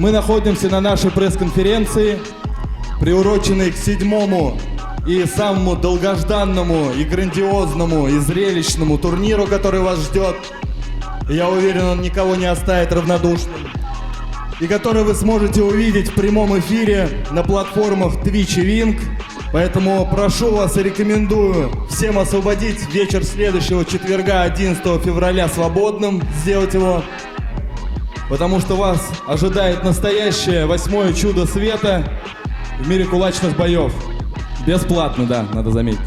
Мы находимся на нашей пресс-конференции, приуроченной к 7-му и самому долгожданному, и грандиозному, и зрелищному турниру, который вас ждет. Я уверен, он никого не оставит равнодушным. И который вы сможете увидеть в прямом эфире на платформах Twitch и Wing. Поэтому прошу вас и рекомендую всем освободить вечер следующего четверга, 11 февраля, свободным, сделать его. Потому что вас ожидает настоящее 8-е чудо света в мире кулачных боев. Бесплатно, да, надо заметить.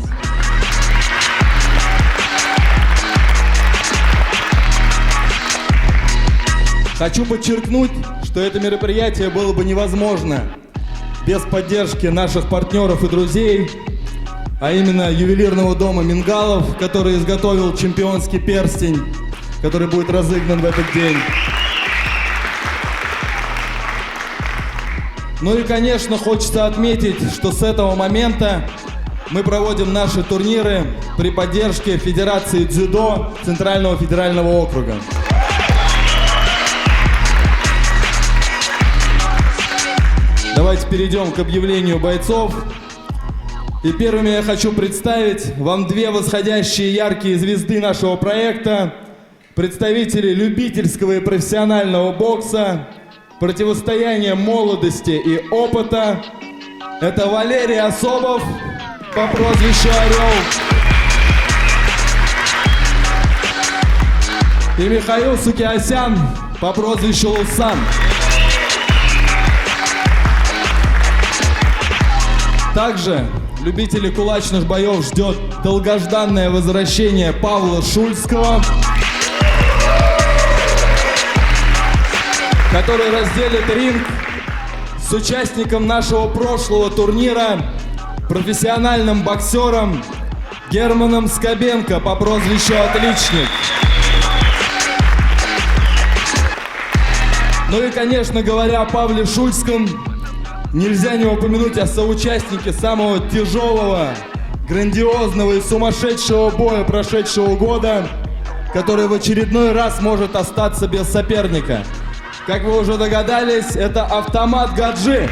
Хочу подчеркнуть, что это мероприятие было бы невозможно без поддержки наших партнеров и друзей, а именно ювелирного дома Мингалов, который изготовил чемпионский перстень, который будет разыгран в этот день. Ну и, конечно, хочется отметить, что с этого момента мы проводим наши турниры при поддержке Федерации дзюдо Центрального федерального округа. Давайте перейдем к объявлению бойцов. И первыми я хочу представить вам две восходящие яркие звезды нашего проекта, представители любительского и профессионального бокса, противостояния молодости и опыта. Это Валерий Особов по прозвищу Орел и Михаил Сукиасян по прозвищу Лусан. Также любителей кулачных боев ждет долгожданное возвращение Павла Шульского, который разделит ринг с участником нашего прошлого турнира, профессиональным боксером Германом Скобенко по прозвищу Отличник. Ну и, конечно, говоря о Павле Шульском, нельзя не упомянуть о соучастнике самого тяжелого, грандиозного и сумасшедшего боя прошедшего года, который в очередной раз может остаться без соперника. Как вы уже догадались, это Автомат Гаджи.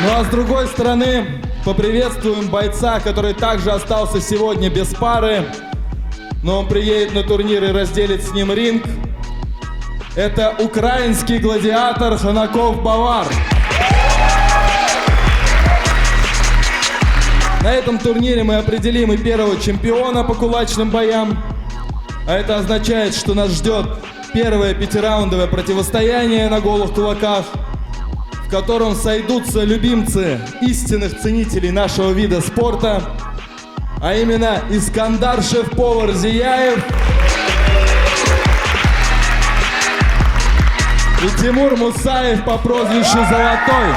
Ну а с другой стороны, поприветствуем бойца, который также остался сегодня без пары, но он приедет на турнир и разделит с ним ринг. Это украинский гладиатор Ханаков Бавар. На этом турнире мы определим и первого чемпиона по кулачным боям. А это означает, что нас ждет первое пятираундовое противостояние на голых кулаках, в котором сойдутся любимцы истинных ценителей нашего вида спорта, а именно Искандар шеф-повар Зияев и Тимур Мусаев по прозвищу Золотой.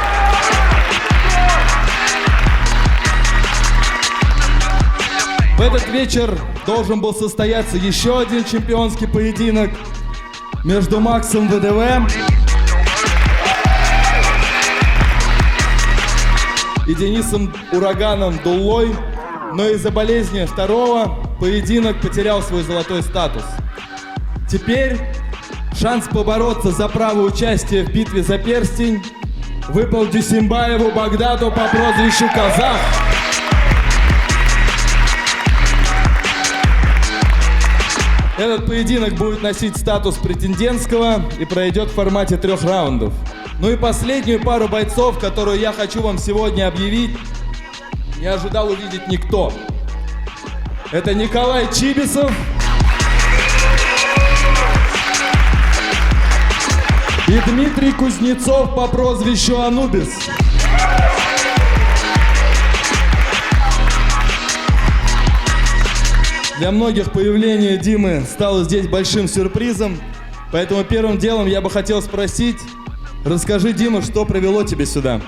В этот вечер должен был состояться еще один чемпионский поединок между Максом ВДВ и Денисом Ураганом Дуллой, но из-за болезни второго поединок потерял свой золотой статус. Теперь шанс побороться за право участия в битве за перстень выпал Дюсимбаеву Багдаду по прозвищу Казах. Этот поединок будет носить статус претендентского и пройдет в формате 3 раундов. Ну и последнюю пару бойцов, которую я хочу вам сегодня объявить, не ожидал увидеть никто. Это Николай Чибисов и Дмитрий Кузнецов по прозвищу Анубис. Для многих появление Димы стало здесь большим сюрпризом, поэтому первым делом я бы хотел спросить, расскажи, Дима, что привело тебя сюда?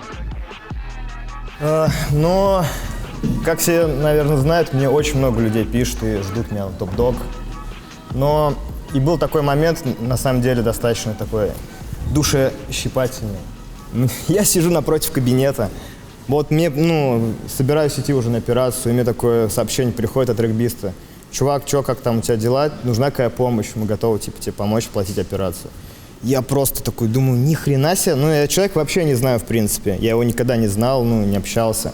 Ну, как все, наверное, знают, мне очень много людей пишут и ждут меня на Топ-Дог. Но и был такой момент, на самом деле, достаточно такой душещипательный. Я сижу напротив кабинета, вот мне, собираюсь идти уже на операцию, и мне такое сообщение приходит от регбиста. чувак, чё, как там у тебя дела, нужна какая помощь, мы готовы типа тебе помочь платить операцию. Я просто такой думаю, ни хрена себе, ну я человек вообще не знаю в принципе, я его никогда не знал, ну не общался.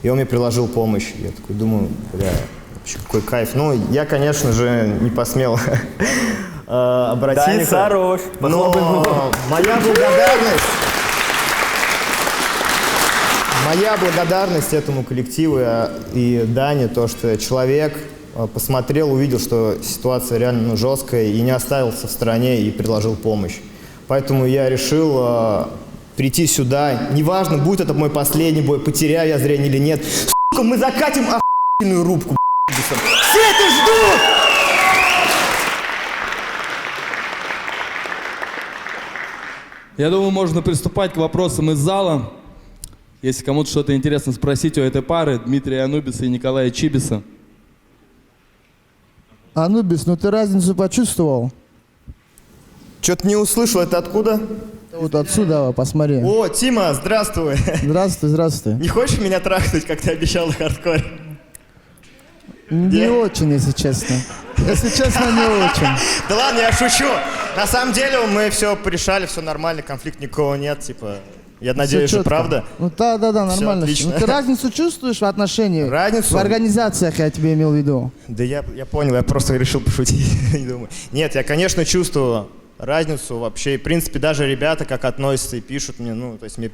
И он мне предложил помощь, я такой думаю, бля, вообще какой кайф. Ну я, конечно же, не посмел обратиться. Даня хорош. Но моя благодарность этому коллективу и Дане, то, что человек посмотрел, увидел, что ситуация реально жесткая, и не остался в стороне и предложил помощь. Поэтому я решил прийти сюда. Неважно, будет это мой последний бой, потеряю я зрение или нет. Сука, мы закатим охуенную рубку. Все это ждут! Я думаю, можно приступать к вопросам из зала. Если кому-то что-то интересно спросить у этой пары, Дмитрия Анубиса и Николая Чибиса. Анубис, ну ты разницу почувствовал? Что-то не услышал, это откуда? Вот отсюда, посмотри. О, Тима, здравствуй. Здравствуй, здравствуй. Не хочешь меня трахнуть, как ты обещал на хардкоре? Не очень, если честно. Если честно, не очень. Да ладно, я шучу. На самом деле мы все порешали, все нормально, конфликта никакого нет, типа. Я надеюсь, Всё что чётко. правда. Ну да, нормально. отлично. Ну, ты разницу чувствуешь в отношениях? Разницу? В организациях я тебе имел в виду. Да я понял, я просто решил пошутить. Не думаю. Нет, я, конечно, чувствую разницу вообще. И, в принципе, даже ребята как относятся и пишут мне, ну, то есть мне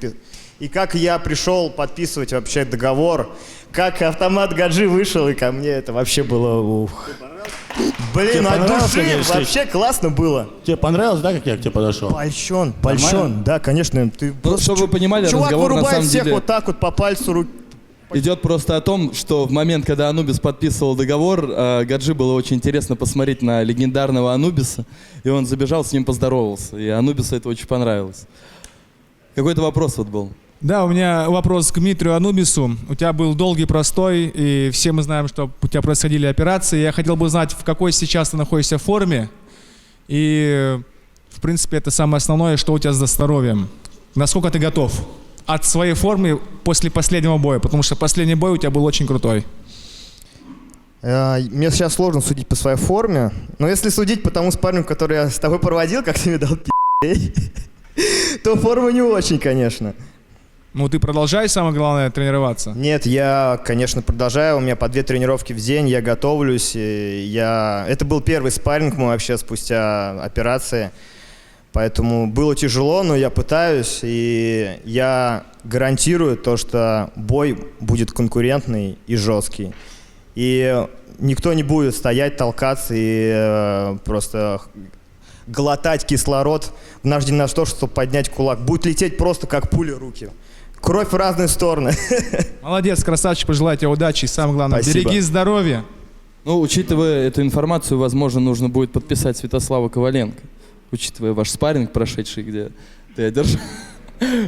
и как я пришел подписывать вообще договор, как автомат Гаджи вышел, и ко мне это вообще было ух. Блин, Тебе от понравилось, души конечно, вообще классно было. Тебе понравилось, да, как я к тебе подошел? Польщен, да, конечно. Ты Ну, чтобы вы понимали, чувак разговор на вырубает самом всех деле вот так вот по пальцу руки. идет просто о том, что в момент, когда Анубис подписывал договор, Гаджи было очень интересно посмотреть на легендарного Анубиса, и он забежал, с ним поздоровался, и Анубису это очень понравилось. Какой-то вопрос вот был. Да, у меня вопрос к Дмитрию Анубису. У тебя был долгий простой, и все мы знаем, что у тебя происходили операции. Я хотел бы узнать, в какой сейчас ты находишься форме. И, в принципе, это самое основное, что у тебя за здоровьем. Насколько ты готов от своей формы после последнего боя? Потому что последний бой у тебя был очень крутой. Мне сейчас сложно судить по своей форме, но если судить по тому спаррингу, который я с тобой проводил, как ты мне дал пи***й, то форма не очень, конечно. Ну, ты продолжай, самое главное, тренироваться. Нет, я, конечно, продолжаю. У меня по 2 тренировки в день, я готовлюсь. Это был первый спарринг мой вообще спустя операции. Поэтому было тяжело, но я пытаюсь. И я гарантирую то, что бой будет конкурентный и жесткий. И никто не будет стоять, толкаться и просто глотать кислород в надежде на то, чтобы поднять кулак. Будет лететь просто как пуля руки. Кровь в разные стороны. Молодец, красавчик, пожелаю тебе удачи. И самое главное, Спасибо. береги здоровье. Ну, учитывая эту информацию, возможно, нужно будет подписать Святослава Коваленко. Учитывая ваш спарринг прошедший, где ты одержал,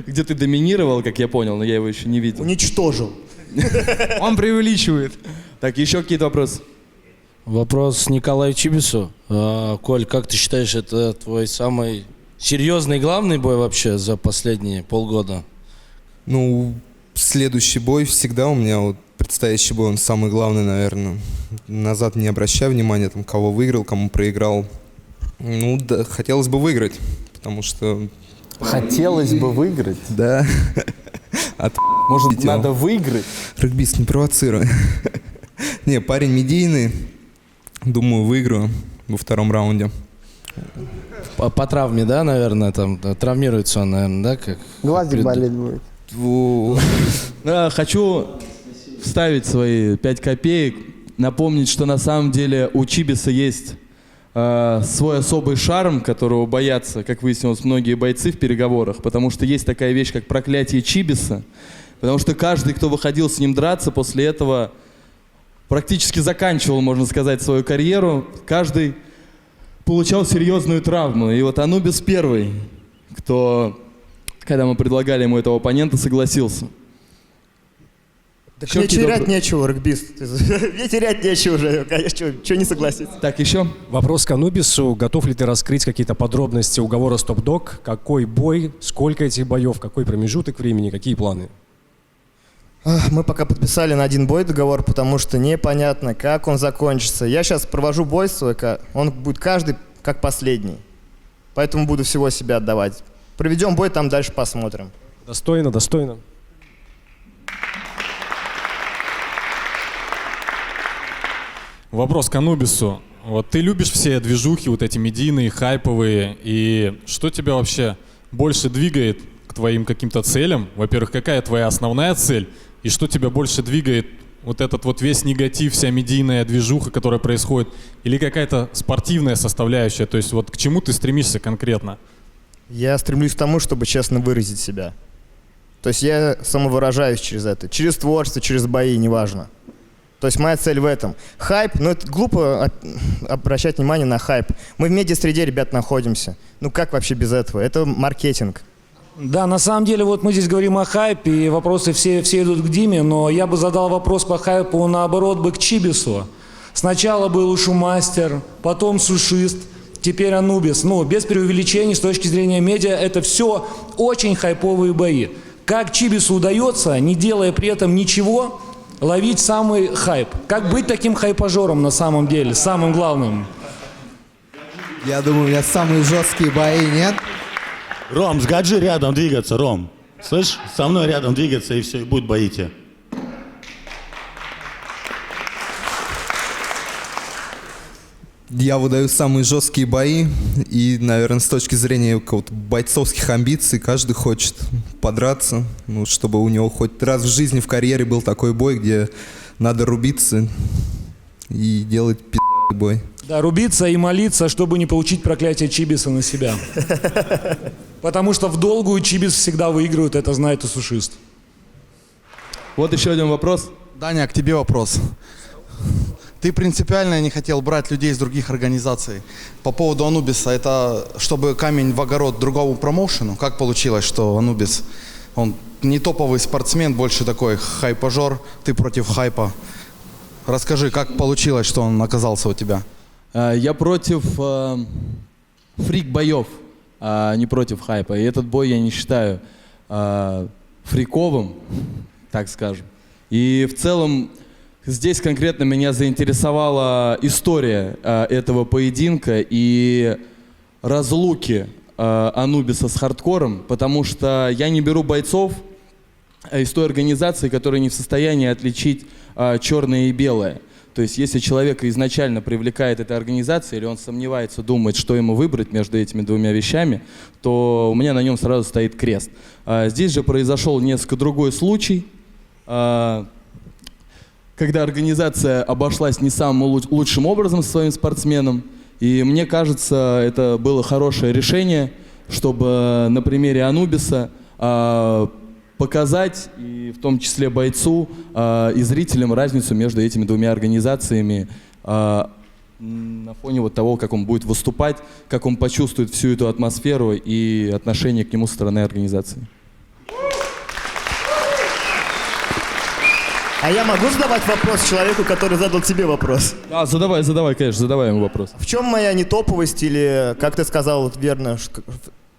где ты доминировал, как я понял, но я его еще не видел. Уничтожил. Он преувеличивает. Так, еще какие-то вопросы? Вопрос Николаю Чибису. Коль, как ты считаешь, это твой самый серьезный и главный бой вообще за последние полгода? Ну, следующий бой всегда у меня, вот предстоящий бой, он самый главный, наверное. Назад не обращаю внимания, там, кого выиграл, кому проиграл. Ну, да, хотелось бы выиграть, потому что... Хотелось бы выиграть. Да. Может, надо выиграть? Регбист, не провоцируй. Не, парень медийный. Думаю, выиграю во втором раунде. По травме, да, наверное, там травмируется он, наверное, да? Как Глазик болеть будет. Да, хочу вставить свои 5 копеек, напомнить, что на самом деле у Чибиса есть свой особый шарм, которого боятся, как выяснилось, многие бойцы в переговорах, потому что есть такая вещь, как проклятие Чибиса, потому что каждый, кто выходил с ним драться, после этого практически заканчивал, можно сказать, свою карьеру, каждый получал серьезную травму. И вот Анубис первый, кто, когда мы предлагали ему этого оппонента, согласился. Так Еще мне какие-то терять вопросы? нечего, регбист. Мне терять нечего уже, конечно, что не согласиться. Так, еще? Вопрос к Анубису. Готов ли ты раскрыть какие-то подробности уговора с топ-дог? Какой бой, сколько этих боев, какой промежуток времени, какие планы? Мы пока подписали на 1 бой договор, потому что непонятно, как он закончится. Я сейчас провожу бой свой, он будет каждый как последний. Поэтому буду всего себя отдавать. Проведем бой, там дальше посмотрим. Достойно, достойно. Вопрос к Анубису. Вот ты любишь все движухи, вот эти медийные, хайповые, и что тебя вообще больше двигает к твоим каким-то целям? Во-первых, какая твоя основная цель, и что тебя больше двигает вот этот вот весь негатив, вся медийная движуха, которая происходит, или какая-то спортивная составляющая, то есть вот к чему ты стремишься конкретно? Я стремлюсь к тому, чтобы честно выразить себя. То есть я самовыражаюсь через это, через творчество, через бои, неважно. То есть моя цель в этом. Хайп, ну это глупо обращать внимание на хайп. Мы в медиа-среде, ребят, находимся. Ну как вообще без этого? Это маркетинг. Да, на самом деле, вот мы здесь говорим о хайпе, и вопросы все идут к Диме, но я бы задал вопрос по хайпу, наоборот, бы к Чибису. Сначала был Шумастер, потом Сушист, теперь Анубис. Ну, без преувеличений, с точки зрения медиа, это все очень хайповые бои. Как Чибису удается, не делая при этом ничего, ловить самый хайп? Как быть таким хайпажором на самом деле, самым главным? Я думаю, у меня самые жесткие бои, нет? Ром, с Гаджи рядом двигаться, Ром. Слышь, со мной рядом двигаться, и все, и будет боите. Я выдаю самые жесткие бои, и, наверное, с точки зрения какого-то бойцовских амбиций, каждый хочет подраться, ну, чтобы у него хоть раз в жизни, в карьере был такой бой, где надо рубиться и делать пи***ый бой. Да, рубиться и молиться, чтобы не получить проклятие Чибиса на себя. Потому что в долгую Чибис всегда выигрывает, это знает и Сушист. Вот еще один вопрос. Даня, к тебе вопрос. Ты принципиально не хотел брать людей из других организаций. По поводу Анубиса, это чтобы камень в огород другому промоушену? Как получилось, что Анубис, он не топовый спортсмен, больше такой хайпажор, ты против хайпа? Расскажи, как получилось, что он оказался у тебя? Я против фрик-боев, а не против хайпа. И этот бой я не считаю фриковым, так скажем. И в целом здесь конкретно меня заинтересовала история этого поединка и разлуки Анубиса с хардкором, потому что я не беру бойцов из той организации, которые не в состоянии отличить черное и белое. То есть если человека изначально привлекает эта организация, или он сомневается, думает, что ему выбрать между этими двумя вещами, то у меня на нем сразу стоит крест. Здесь же произошел несколько другой случай, когда организация обошлась не самым лучшим образом со своим спортсменом. И мне кажется, это было хорошее решение, чтобы на примере Анубиса показать, и в том числе бойцу и зрителям, разницу между этими двумя организациями на фоне вот того, как он будет выступать, как он почувствует всю эту атмосферу и отношение к нему со стороны организации. А я могу задавать вопрос человеку, который задал тебе вопрос? Да, задавай, конечно, задавай ему вопрос. В чем моя нетоповость или, как ты сказал, вот верно,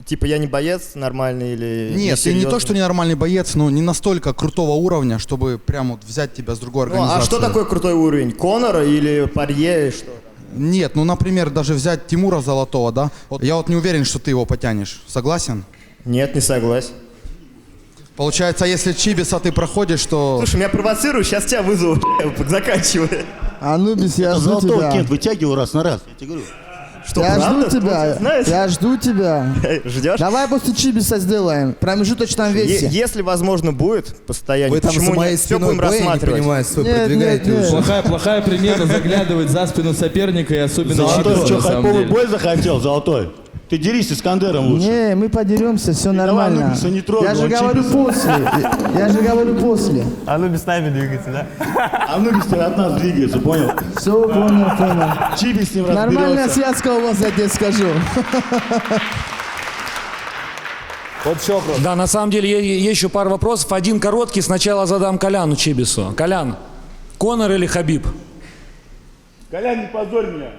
типа я не боец нормальный или... Нет, ты не то, что не нормальный боец, но не настолько крутого уровня, чтобы прям вот взять тебя с другой организации. А что такое крутой уровень? Конора или Парье? Что? Нет, ну, например, даже взять Тимура Золотого, да? Вот я вот не уверен, что ты его потянешь. Согласен? Нет, не согласен. Получается, если Чибиса ты проходишь, то... Слушай, меня провоцируешь, сейчас тебя вызову, заканчивай. Анубис, я жду Золотой тебя. кент вытягиваю раз на раз, я тебе говорю. Что, Я правда? жду тебя, Знаешь? я жду тебя. Ждешь? Давай после Чибиса сделаем, в промежуточном весе. Если возможно будет постоянно, Вы там за почему моей нет? Все спиной будем бой, я не рассматривать. понимаю, свой Нет, продвигаете нет, уже. нет. Плохая примета заглядывать за спину соперника, и особенно Золотой, Чибиса, что, на самом хайповый деле. бой захотел, Золотой? Ты дерись с Искандером лучше. Не, мы подеремся, все нормально. Анубиса не трогай, Я же он говорю Чибиса. после. Я же говорю после. Анубис с нами двигается, да? Анубис от нас двигается, понял? Все, понял. Чиби с ним Нормальная разберется. связка у вас, я тебе скажу. Вот еще вопрос. Да, на самом деле есть еще пару вопросов. Один короткий, сначала задам Коляну Чибису. Колян, Конор или Хабиб? Колян, не позорь меня.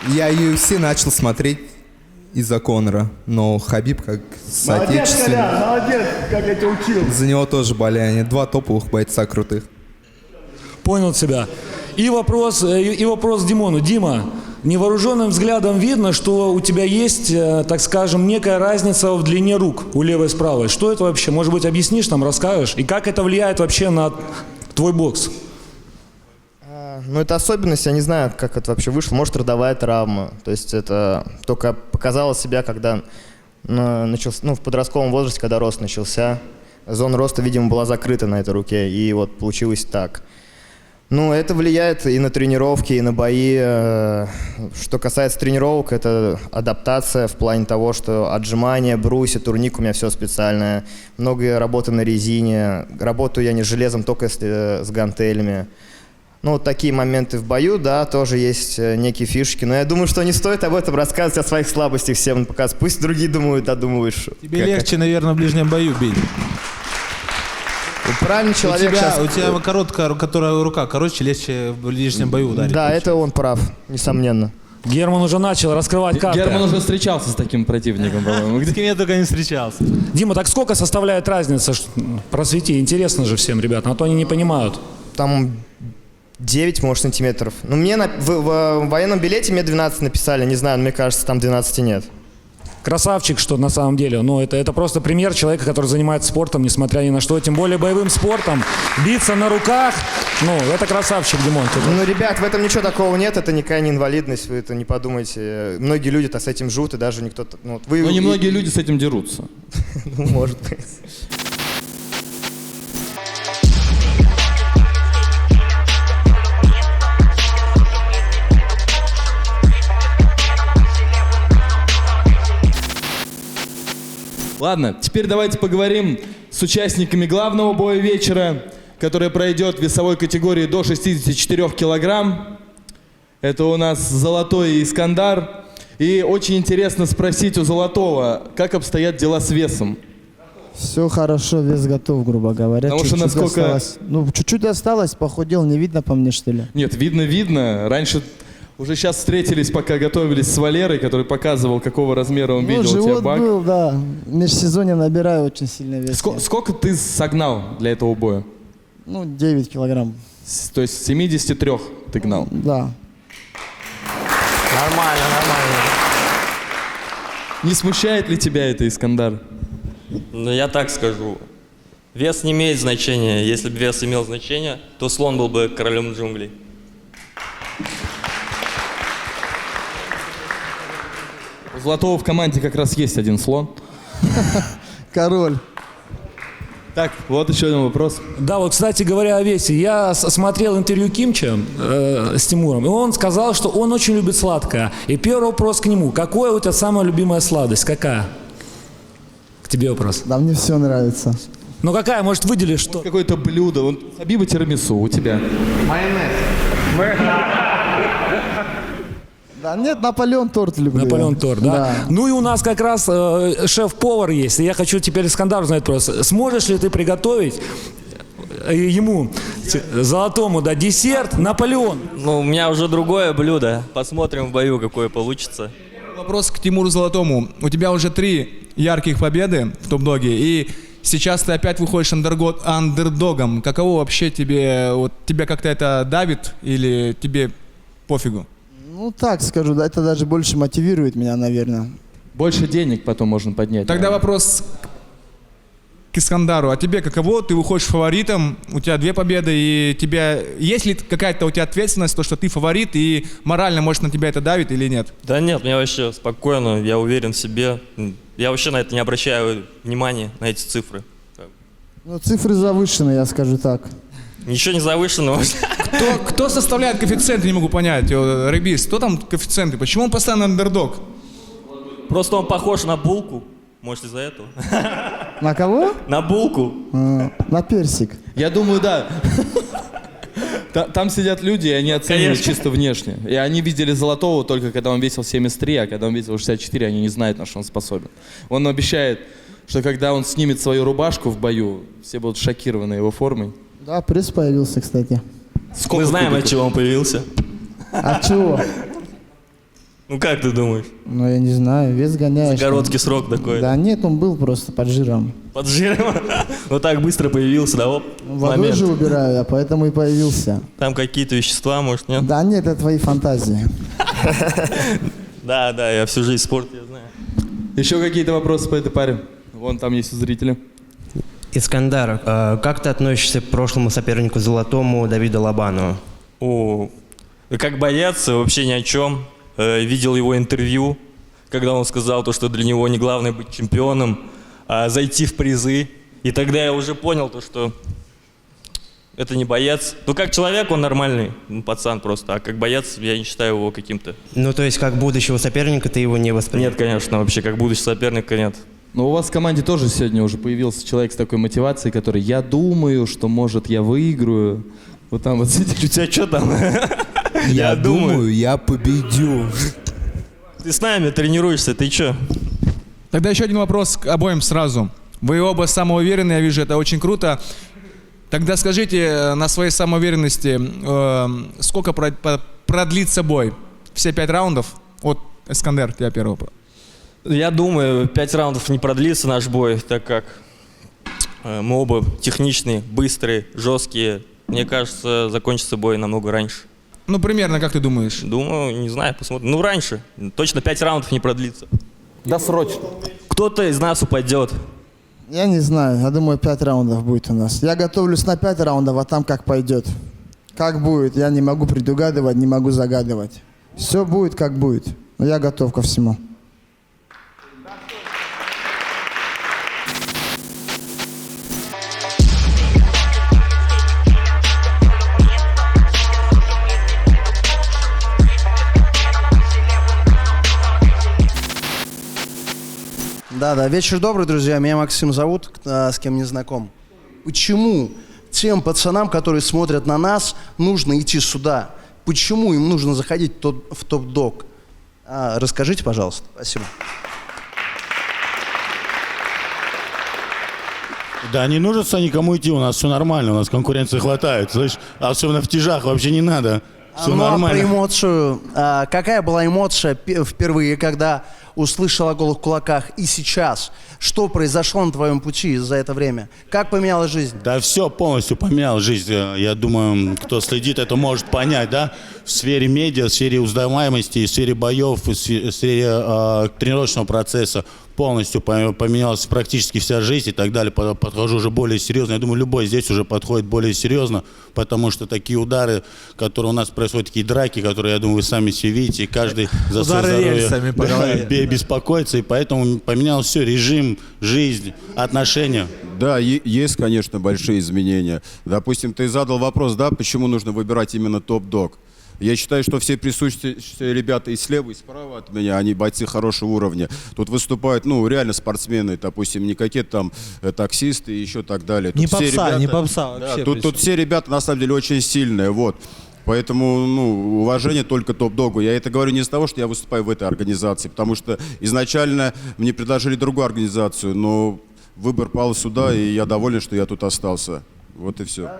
Я UFC начал смотреть из-за Конора. Но Хабиб как соотечественник. молодец, как я тебя учил. За него тоже болею. Они 2 топовых бойца крутых. Понял тебя. И вопрос Димону. Дима, невооруженным взглядом видно, что у тебя есть, так скажем, некая разница в длине рук у левой и с правой. Что это вообще? Может быть, объяснишь нам, расскажешь? И как это влияет вообще на твой бокс? Ну, это особенность, я не знаю, как это вообще вышло. Может, родовая травма. То есть это только показало себя, когда начался, в подростковом возрасте, когда рост начался. Зона роста, видимо, была закрыта на этой руке, и вот получилось так. Ну, это влияет и на тренировки, и на бои. Что касается тренировок, это адаптация в плане того, что отжимания, брусья, турник у меня все специальное. Много работы на резине. Работаю я не с железом, только с гантелями. Ну, вот такие моменты в бою, да, тоже есть некие фишки. Но я думаю, что не стоит об этом рассказывать, о своих слабостях всем показывать. Пусть другие думают, додумываешь. Тебе легче, наверное, в ближнем бою бить. Правильный человек у тебя короткая, которая рука короче, легче в ближнем бою ударить. Да, это он прав, несомненно. Герман уже начал раскрывать карты. Герман уже встречался с таким противником, по-моему. С кем я только не встречался. Дима, так сколько составляет разница? Просвети, интересно же всем, ребят, а то они не понимают. Там 9, может, сантиметров. Ну, мне в военном билете мне 12 написали, не знаю, мне кажется, там 12 нет. Красавчик, что на самом деле. Ну, это просто пример человека, который занимается спортом, несмотря ни на что. Тем более боевым спортом. Биться на руках. Ну, это красавчик, Димон. Ну, ребят, в этом ничего такого нет. Это никакая не инвалидность. Вы это не подумайте. Многие люди-то с этим живут, и даже никто... Но не многие люди с этим дерутся. Ну, может быть. Ладно, теперь давайте поговорим с участниками главного боя вечера, который пройдет в весовой категории до 64 килограмм. Это у нас Золотой и Искандар. И очень интересно спросить у Золотого, как обстоят дела с весом? Все хорошо, вес готов, грубо говоря. Потому что Чуть-чуть насколько... осталось. Ну, чуть-чуть осталось, похудел, не видно по мне, что ли? Нет, видно. Раньше... Уже сейчас встретились, пока готовились с Валерой, который показывал, какого размера он видел у тебя живот бак. был, да. В межсезонье набираю очень сильно вес. Сколько ты согнал для этого боя? Ну, 9 килограмм. То есть с 73 ты гнал? Да. Нормально. Не смущает ли тебя это, Искандар? Ну, я так скажу. Вес не имеет значения. Если бы вес имел значение, то слон был бы королем джунглей. У Золотого в команде как раз есть один слон. Король. Так, вот еще один вопрос. Да, вот, кстати говоря, о весе. Я смотрел интервью Кимча с Тимуром, и он сказал, что он очень любит сладкое. И первый вопрос к нему. Какая у тебя самая любимая сладость? Какая? К тебе вопрос. Да, мне все нравится. Ну какая? Может, выделишь что? Какое-то блюдо. Вот Хабиба тирамису у тебя. Майонез. Да, нет, Наполеон торт люблю. Наполеон торт, да? Да. Ну и у нас как раз шеф-повар есть. И я хочу теперь Искандар узнать просто. Сможешь ли ты приготовить ему, Золотому, да, десерт Наполеон? Ну, у меня уже другое блюдо. Посмотрим в бою, какое получится. Вопрос к Тимуру Золотому. У тебя уже 3 ярких победы в топ-доге, и сейчас ты опять выходишь андердогом. Каково вообще тебе, вот тебя как-то это давит или тебе пофигу? Ну, так скажу, да, это даже больше мотивирует меня, наверное. Больше денег потом можно поднять. Тогда вопрос к Искандару. А тебе каково? Ты выходишь фаворитом, у тебя 2 победы, и тебя... Есть ли какая-то у тебя ответственность, то, что ты фаворит, и морально, может, на тебя это давит или нет? Да нет, мне вообще спокойно, я уверен в себе. Я вообще на это не обращаю внимания, на эти цифры. Ну, цифры завышены, я скажу так. Ничего не завышено. Кто составляет коэффициенты, не могу понять. Рыбис, кто там коэффициенты? Почему он постоянно андердог? Просто он похож на булку. Может, из-за этого? На кого? На булку. На персик. Я думаю, да. Там сидят люди, и они оценивают Конечно. чисто внешне. И они видели Золотого только когда он весил 73, а когда он весил 64, они не знают, на что он способен. Он обещает, что когда он снимет свою рубашку в бою, все будут шокированы его формой. Да, пресс появился, кстати. Мы знаем, от чего он появился. От чего? Ну как ты думаешь? Ну, я не знаю, вес гоняешь. Короткий срок такой. Да нет, он был просто под жиром. Под жиром? Вот так быстро появился, да, оп, Водой момент. же убираю, а поэтому и появился. Там какие-то вещества, может, нет? Да нет, это твои фантазии. Да, я всю жизнь спорт, я знаю. Еще какие-то вопросы по этой паре? Вон там есть у зрителя. Искандар, как ты относишься к прошлому сопернику золотому Давиду Лобанову? Как боец, вообще ни о чем. Видел его интервью, когда он сказал, то, что для него не главное быть чемпионом, а зайти в призы. И тогда я уже понял, то, что это не боец. Ну, как человек он нормальный, пацан просто, а как боец я не считаю его каким-то. Ну, то есть, как будущего соперника ты его не воспринимаешь? Нет, конечно, вообще, как будущего соперника нет. Но у вас в команде тоже сегодня уже появился человек с такой мотивацией, который «я думаю, что, может, я выиграю». Вот там вот сидите, у тебя что там? Я думаю, я победю. Ты с нами тренируешься, ты чё? Тогда еще один вопрос к обоим сразу. Вы оба самоуверенны, я вижу, это очень круто. Тогда скажите на своей самоуверенности, сколько продлится бой? Все 5 раундов? Вот, Искандер, тебя первого. Я думаю, 5 раундов не продлится наш бой, так как мы оба техничные, быстрые, жесткие. Мне кажется, закончится бой намного раньше. Ну, примерно, как ты думаешь? Думаю, не знаю, посмотрим. Ну, раньше. Точно 5 раундов не продлится. Досрочно. Кто-то из нас упадет. Я не знаю, я думаю, 5 раундов будет у нас. Я готовлюсь на 5 раундов, а там как пойдет. Как будет, я не могу предугадывать, не могу загадывать. Все будет, как будет. Но я готов ко всему. Да, вечер добрый, друзья. Меня Максим зовут, с кем не знаком. Почему тем пацанам, которые смотрят на нас, нужно идти сюда? Почему им нужно заходить в топ-дог? Расскажите, пожалуйста. Спасибо. Да не нужно сюда никому идти, у нас все нормально, у нас конкуренции хватает, слышь, особенно в тяжах вообще не надо, все нормально. Про эмоцию. Какая была эмоция впервые, когда услышал о голых кулаках, и сейчас? Что произошло на твоем пути за это время? Как поменялась жизнь? Да все полностью поменял жизнь. Я думаю, кто следит, это может понять, да? В сфере медиа, в сфере узнаваемости, в сфере боев, в сфере тренировочного процесса полностью поменялась практически вся жизнь и так далее. Подхожу уже более серьезно. Я думаю, любой здесь уже подходит более серьезно, потому что такие удары, которые у нас происходят, такие драки, которые, я думаю, вы сами все видите, каждый за свое здоровье беспокоится, и поэтому поменялось все, режим, жизнь, отношения. Да, есть, конечно, большие изменения. Допустим, ты задал вопрос, да, почему нужно выбирать именно топ-дог. Я считаю, что все присутствующие ребята и слева, и справа от меня, они бойцы хорошего уровня. Тут выступают, ну, реально спортсмены, допустим, не какие-то там таксисты и еще так далее. Тут Не все попса, ребята, не попса да, вообще. тут все ребята, на самом деле, очень сильные, вот. Поэтому, ну, уважение только топ-догу. Я это говорю не из-за того, что я выступаю в этой организации, потому что изначально мне предложили другую организацию, но выбор пал сюда, и я доволен, что я тут остался. Вот и все.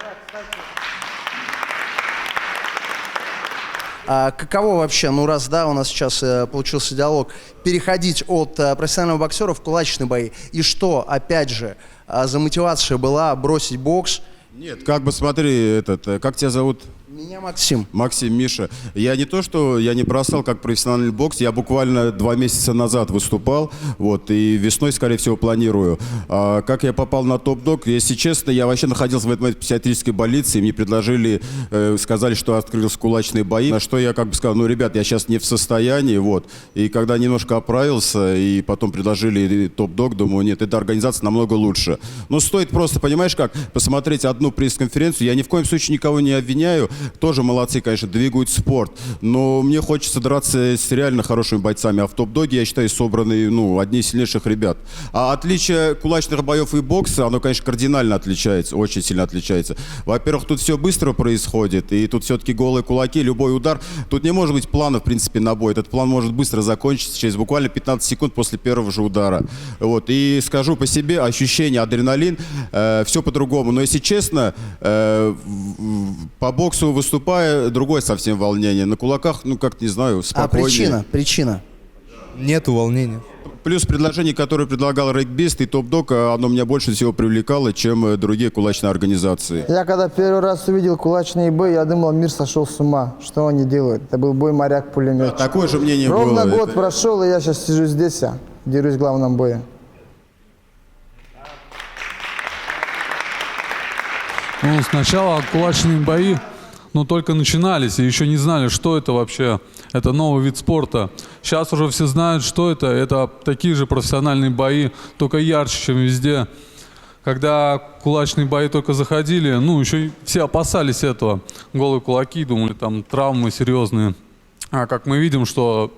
Каково вообще, ну раз, да, у нас сейчас получился диалог, переходить от профессионального боксера в кулачные бои? И что, опять же, за мотивация была бросить бокс? Нет, как бы смотри, как тебя зовут? Меня Максим. Максим, Миша. Я не то, что я не бросал как профессиональный бокс, я буквально 2 месяца назад выступал, вот, и весной, скорее всего, планирую. Как я попал на топ-дог, если честно, я вообще находился в этой психиатрической больнице, и мне предложили, сказали, что открылись кулачные бои, на что я как бы сказал, ну, ребят, я сейчас не в состоянии, вот. И когда немножко оправился, и потом предложили топ-дог, думаю, нет, эта организация намного лучше. Но стоит просто, понимаешь как, посмотреть одну пресс-конференцию, я ни в коем случае никого не обвиняю, тоже молодцы, конечно, двигают спорт, но мне хочется драться с реально хорошими бойцами, а в топ-доге, я считаю, собраны, ну, одни из сильнейших ребят. А отличие кулачных боев и бокса, оно, конечно, кардинально отличается, очень сильно отличается. Во-первых, тут все быстро происходит, и тут все-таки голые кулаки, любой удар, тут не может быть плана, в принципе, на бой, этот план может быстро закончиться через буквально 15 секунд после первого же удара. Вот, и скажу по себе, ощущение, адреналин, все по-другому, но если честно, по боксу ну, выступая, другое совсем волнение. На кулаках, ну, как-то, не знаю, спокойнее. Причина? Нету волнения. Плюс предложение, которое предлагал Регбист и Топ-Дог, оно меня больше всего привлекало, чем другие кулачные организации. Я когда первый раз увидел кулачные бои, я думал, мир сошел с ума. Что они делают? Это был бой моряк-пулеметчик. Такое же мнение Ровно было. год прошел, и я сейчас сижу здесь, дерусь в главном бое. Ну, сначала кулачные бои, но только начинались и еще не знали, что это вообще. Это новый вид спорта. Сейчас уже все знают, что это. Это такие же профессиональные бои, только ярче, чем везде. Когда кулачные бои только заходили, ну, еще все опасались этого. Голые кулаки, думали, там травмы серьезные. А как мы видим, что,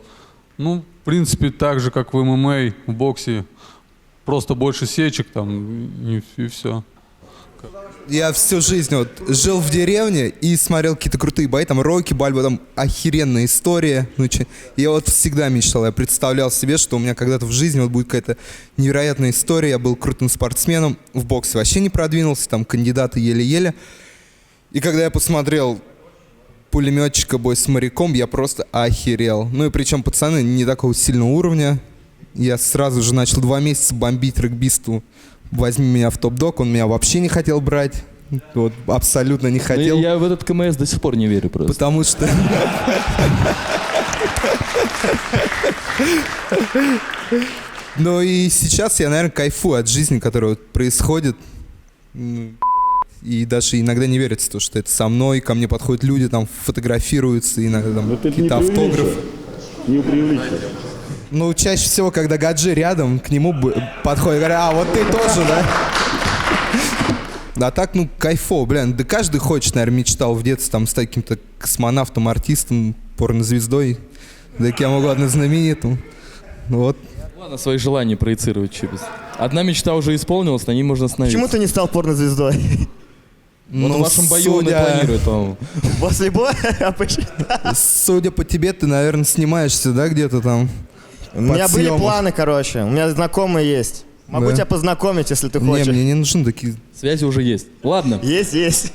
ну, в принципе, так же, как в ММА, в боксе, просто больше сечек там и все. Я всю жизнь вот жил в деревне и смотрел какие-то крутые бои, там Рокки Бальбо, там охеренная история. Ну, я вот всегда мечтал, я представлял себе, что у меня когда-то в жизни вот будет какая-то невероятная история. Я был крутым спортсменом, в боксе вообще не продвинулся, там кандидаты еле-еле. И когда я посмотрел пулеметчика бой с моряком, я просто охерел. Ну и причем пацаны не такого сильного уровня. Я сразу же начал 2 месяца бомбить регбисту. Возьми меня в топ-дог, он меня вообще не хотел брать. Вот, абсолютно не хотел. Я в этот КМС до сих пор не верю просто. Потому что... Ну и сейчас я, наверное, кайфую от жизни, которая вот происходит. И даже иногда не верится, то, что это со мной. Ко мне подходят люди, там фотографируются, иногда там какие-то автографы. Не преувеличивай. Ну, чаще всего, когда Гаджи рядом, к нему подходит, говорят, а вот ты тоже, да? А так, ну, кайфово, блин. Да каждый хочет, наверное, мечтал в детстве там стать каким-то космонавтом, артистом, порнозвездой, да кем угодно знаменитым. Вот. Ладно, свои желания проецировать, Чибис. Одна мечта уже исполнилась, на ней можно остановиться. Почему ты не стал порнозвездой? Вот в вашем бою он и планирует, по-моему. После боя? Судя по тебе, ты, наверное, снимаешься, да, где-то там? У меня были планы, короче. У меня знакомые есть. Могу тебя познакомить, если ты хочешь. Не, мне не нужны такие... Связи уже есть. Ладно. Есть.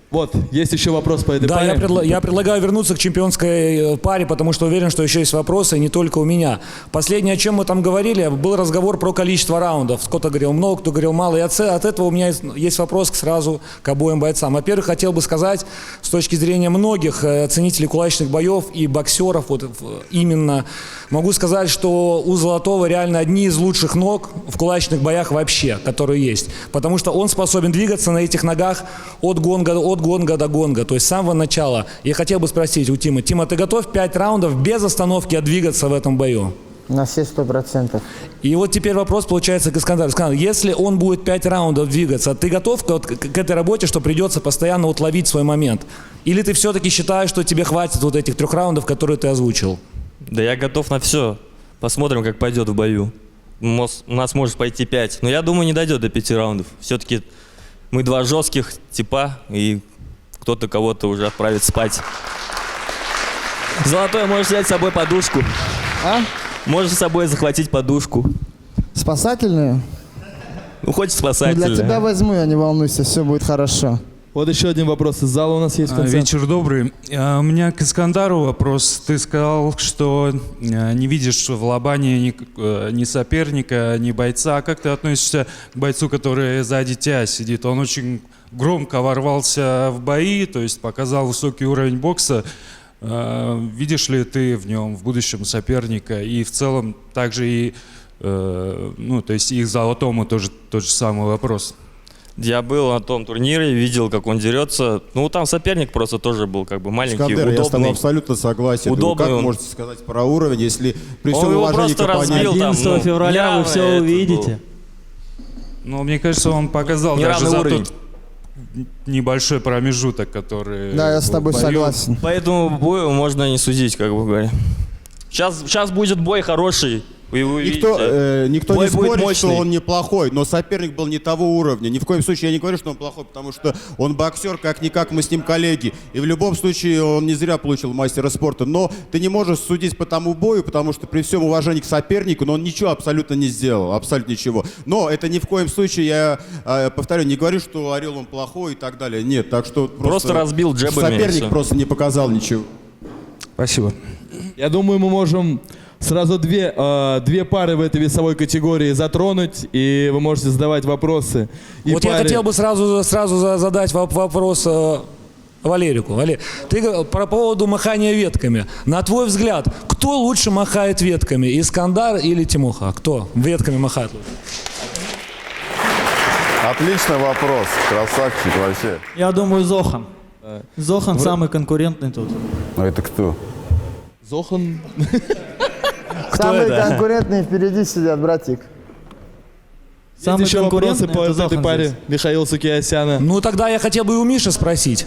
Вот, есть еще вопрос по этой Да, паре. я предлагаю вернуться к чемпионской паре, потому что уверен, что еще есть вопросы, и не только у меня. Последнее, о чем мы там говорили, был разговор про количество раундов. Кто-то говорил много, кто говорил мало. И от этого у меня есть вопрос сразу к обоим бойцам. Во-первых, хотел бы сказать, с точки зрения многих ценителей кулачных боев и боксеров, вот именно, могу сказать, что у Золотого реально одни из лучших ног в кулачных боях вообще, которые есть. Потому что он способен двигаться на этих ногах от гонга до гонга, то есть с самого начала. Я хотел бы спросить у Тима. Тима, ты готов 5 раундов без остановки двигаться в этом бою? На все 100%. И вот теперь вопрос получается к Искандару. Искандар, если он будет 5 раундов двигаться, ты готов к этой работе, что придется постоянно вот ловить свой момент? Или ты все-таки считаешь, что тебе хватит вот этих 3 раундов, которые ты озвучил? Да я готов на все. Посмотрим, как пойдет в бою. У нас может пойти 5, но я думаю, не дойдет до 5 раундов. Все-таки мы 2 жестких типа, и кто-то кого-то уже отправит спать. Золотой, можешь взять с собой подушку. А? Можешь с собой захватить подушку. Спасательную? Ну, хоть спасательную. Для тебя возьму, я не волнуйся, все будет хорошо. Вот еще один вопрос из зала у нас есть в конце. Вечер добрый. У меня к Искандару вопрос. Ты сказал, что не видишь в Лобане ни соперника, ни бойца. Как ты относишься к бойцу, который сзади тебя сидит? Он очень громко ворвался в бои, то есть показал высокий уровень бокса. Видишь ли ты в нем в будущем соперника? И в целом также и, ну, то есть и к Золотому тоже тот же самый вопрос. Я был на том турнире, видел, как он дерется. Ну, там соперник просто тоже был как бы маленький, Искандер, удобный. я с тобой абсолютно согласен. Удобный Как он. можете сказать про уровень, если при Он всем его уважении просто к оппоненту... разбил там. 11 февраля вы все увидите. Ну, мне кажется, он показал даже за тот небольшой промежуток, который... Да, я с тобой в бою. По этому бою можно не судить, как бы говоря. Сейчас будет бой хороший. Вы Никто, увидите, никто бой не будет спорит, что мощный. он неплохой, но соперник был не того уровня. Ни в коем случае я не говорю, что он плохой, потому что он боксер, как-никак мы с ним коллеги. И в любом случае он не зря получил мастера спорта. Но ты не можешь судить по тому бою, потому что при всем уважении к сопернику, но он ничего абсолютно не сделал, абсолютно ничего. Но это ни в коем случае, я повторю, не говорю, что Орел он плохой и так далее. Нет, так что Просто разбил джебами, и соперник всё. просто не показал ничего. Спасибо. Я думаю, мы можем сразу две пары в этой весовой категории затронуть, и вы можете задавать вопросы. И Вот я хотел бы сразу задать вопрос Валерику. Валерий, ты по поводу махания ветками. На твой взгляд, кто лучше махает ветками, Искандар или Тимоха? Кто ветками махает лучше? Отличный вопрос, красавчик вообще. Я думаю, Зохан. Зохан самый конкурентный тут. А это кто? Зохан? Самые конкурентные впереди сидят, братик. Есть еще вопросы по этой паре здесь. Михаила Сукиасяна? Ну тогда я хотел бы у Миши спросить.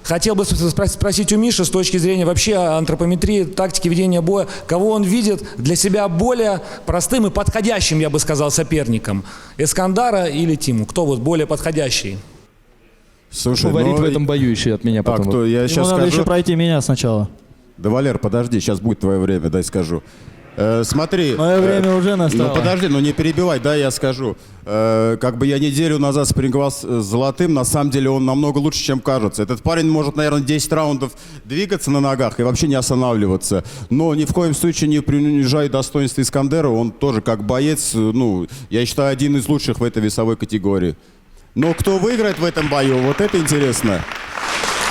Хотел бы спросить у Миши с точки зрения вообще антропометрии, тактики ведения боя, кого он видит для себя более простым и подходящим, я бы сказал, соперником. Искандара или Тиму? Кто вот более подходящий? Слушай, Фаворит в этом бою еще от меня потом. кто? Я Ему сейчас надо скажу. еще пройти меня сначала. Да, Валер, подожди, сейчас будет твое время, дай скажу. Смотри. Мое время уже настало. Ну подожди, ну не перебивай, да, я скажу. Как бы я неделю назад спарринговал с Золотым, на самом деле он намного лучше, чем кажется. Этот парень может, наверное, 10 раундов двигаться на ногах и вообще не останавливаться. Но ни в коем случае не принижай достоинства Искандера, он тоже как боец, ну, я считаю, один из лучших в этой весовой категории. Но кто выиграет в этом бою, вот это интересно.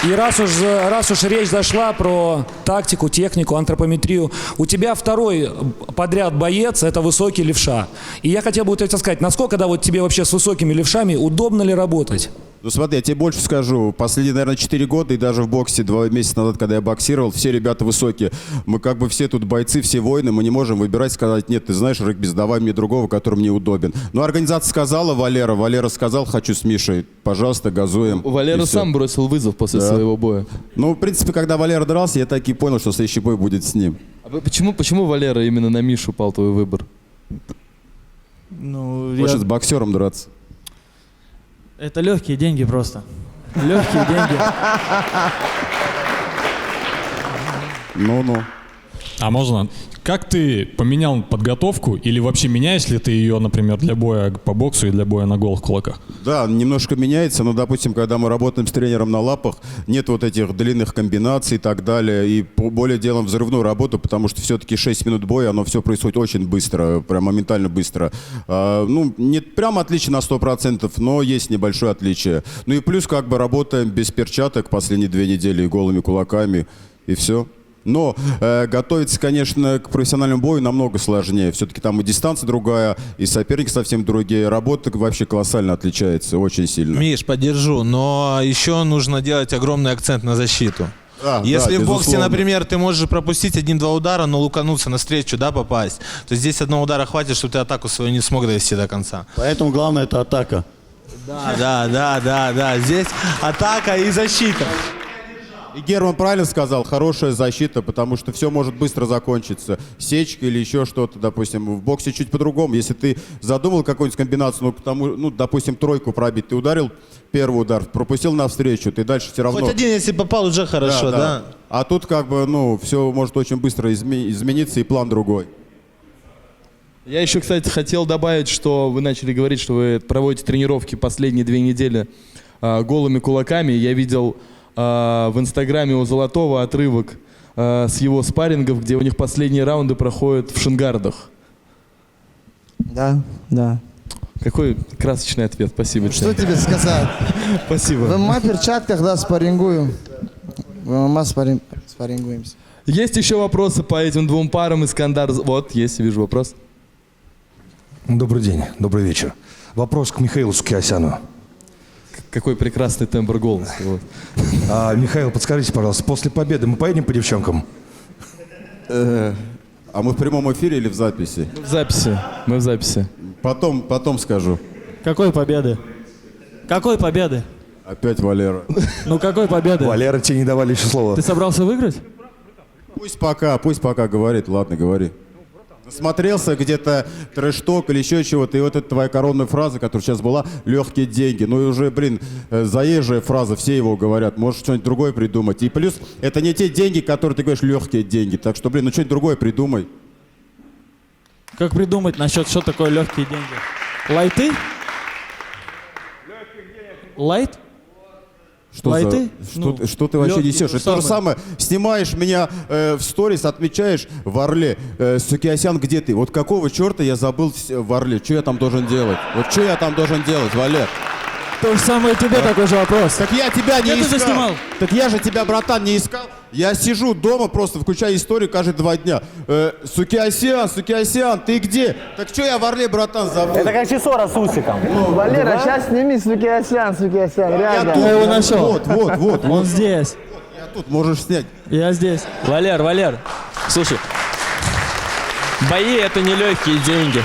И раз уж речь зашла про тактику, технику, антропометрию, у тебя второй подряд боец – это высокий левша. И я хотел бы у тебя сказать, насколько, да, вот тебе вообще с высокими левшами удобно ли работать? Ну смотри, я тебе больше скажу. Последние, наверное, 4 года и даже в боксе 2 месяца назад, когда я боксировал, все ребята высокие. Мы как бы все тут бойцы, все воины, мы не можем выбирать, сказать, нет, ты знаешь, регбист, давай мне другого, который мне удобен. Но организация сказала, Валера сказал, хочу с Мишей, пожалуйста, газуем. Валера сам бросил вызов после своего боя. Ну, в принципе, когда Валера дрался, я так и понял, что следующий бой будет с ним. А почему Валера именно на Мишу пал твой выбор? Ну, Хочет с боксером драться. Это легкие деньги просто. Легкие деньги. Ну-ну. А можно, как ты поменял подготовку или вообще меняешь ли ты ее, например, для боя по боксу и для боя на голых кулаках? Да, немножко меняется, но, допустим, когда мы работаем с тренером на лапах, нет вот этих длинных комбинаций и так далее, и более делаем взрывную работу, потому что все-таки 6 минут боя, оно все происходит очень быстро, прям моментально быстро. Ну, не прям отличие на 100%, но есть небольшое отличие. Ну и плюс как бы работаем без перчаток последние 2 недели, голыми кулаками, и все. Но готовиться, конечно, к профессиональному бою намного сложнее. Все-таки там и дистанция другая, и соперники совсем другие. Работа вообще колоссально отличается, очень сильно. Миш, поддержу, но еще нужно делать огромный акцент на защиту. Да, Если да, в боксе, безусловно. например, ты можешь пропустить 1-2 удара, но лукануться навстречу, да, попасть, то здесь одного удара хватит, чтобы ты атаку свою не смог довести до конца. Поэтому главное это атака. Да. Здесь атака и защита. И Герман правильно сказал, хорошая защита, потому что все может быстро закончиться. Сечка или еще что-то, допустим. В боксе чуть по-другому. Если ты задумал какую-нибудь комбинацию, допустим, тройку пробить, ты ударил первый удар, пропустил навстречу, ты дальше все равно... Хоть один, если попал, уже хорошо, да? А тут как бы, все может очень быстро измениться и план другой. Я еще, кстати, хотел добавить, что вы начали говорить, что вы проводите тренировки последние 2 недели голыми кулаками. Я видел в инстаграме у Золотого отрывок с его спаррингов, где у них последние раунды проходят в шингардах. Да. Какой красочный ответ, спасибо. Что тебе сказать? Спасибо. В ММА перчатках, да, спаррингуем. В ММА спаррингуемся. Есть еще вопросы по этим 2 парам, Искандар? Вот, есть, вижу вопрос. Добрый день, добрый вечер. Вопрос к Михаилу Сукиасяну. Какой прекрасный тембр голоса. Вот. Михаил, подскажите, пожалуйста, после победы мы поедем по девчонкам? А мы в прямом эфире или в записи? Мы в записи. Потом скажу. Какой победы? Какой победы? Опять Валера. Ну какой победы? Валера, тебе не давали еще слова. Ты собрался выиграть? Пусть пока говорит, ладно, говори. Смотрелся где-то трэш-ток или еще чего-то, и вот эта твоя коронная фраза, которая сейчас была, легкие деньги. Ну и уже, блин, заезжая фраза, все его говорят, можешь что-нибудь другое придумать. И плюс, это не те деньги, которые ты говоришь, легкие деньги. Так что, блин, ну что-нибудь другое придумай. Как придумать насчет, что такое легкие деньги? Лайты? Лайт? Что, Лайты? что ты вообще легкие, несешь? Это то же самое. Снимаешь меня в сторис, отмечаешь в Орле. Сукиасян, где ты? Вот какого черта я забыл в Орле? Что я там должен делать? Вот что я там должен делать, Валер? То же самое тебе такой же вопрос. Так я тебя не Где ты искал. заснимал? Так я же тебя, братан, не искал. Я сижу дома, просто включаю историю каждые 2 дня. Сукиасян, ты где? Так что я в Орле, братан, забыл? Это как часора с усиком. Валера, сейчас сними Сукиасян, реально. Я его нашел. Вот. Он здесь. Я тут, можешь снять. Я здесь. Валер, слушай, бои это не легкие деньги.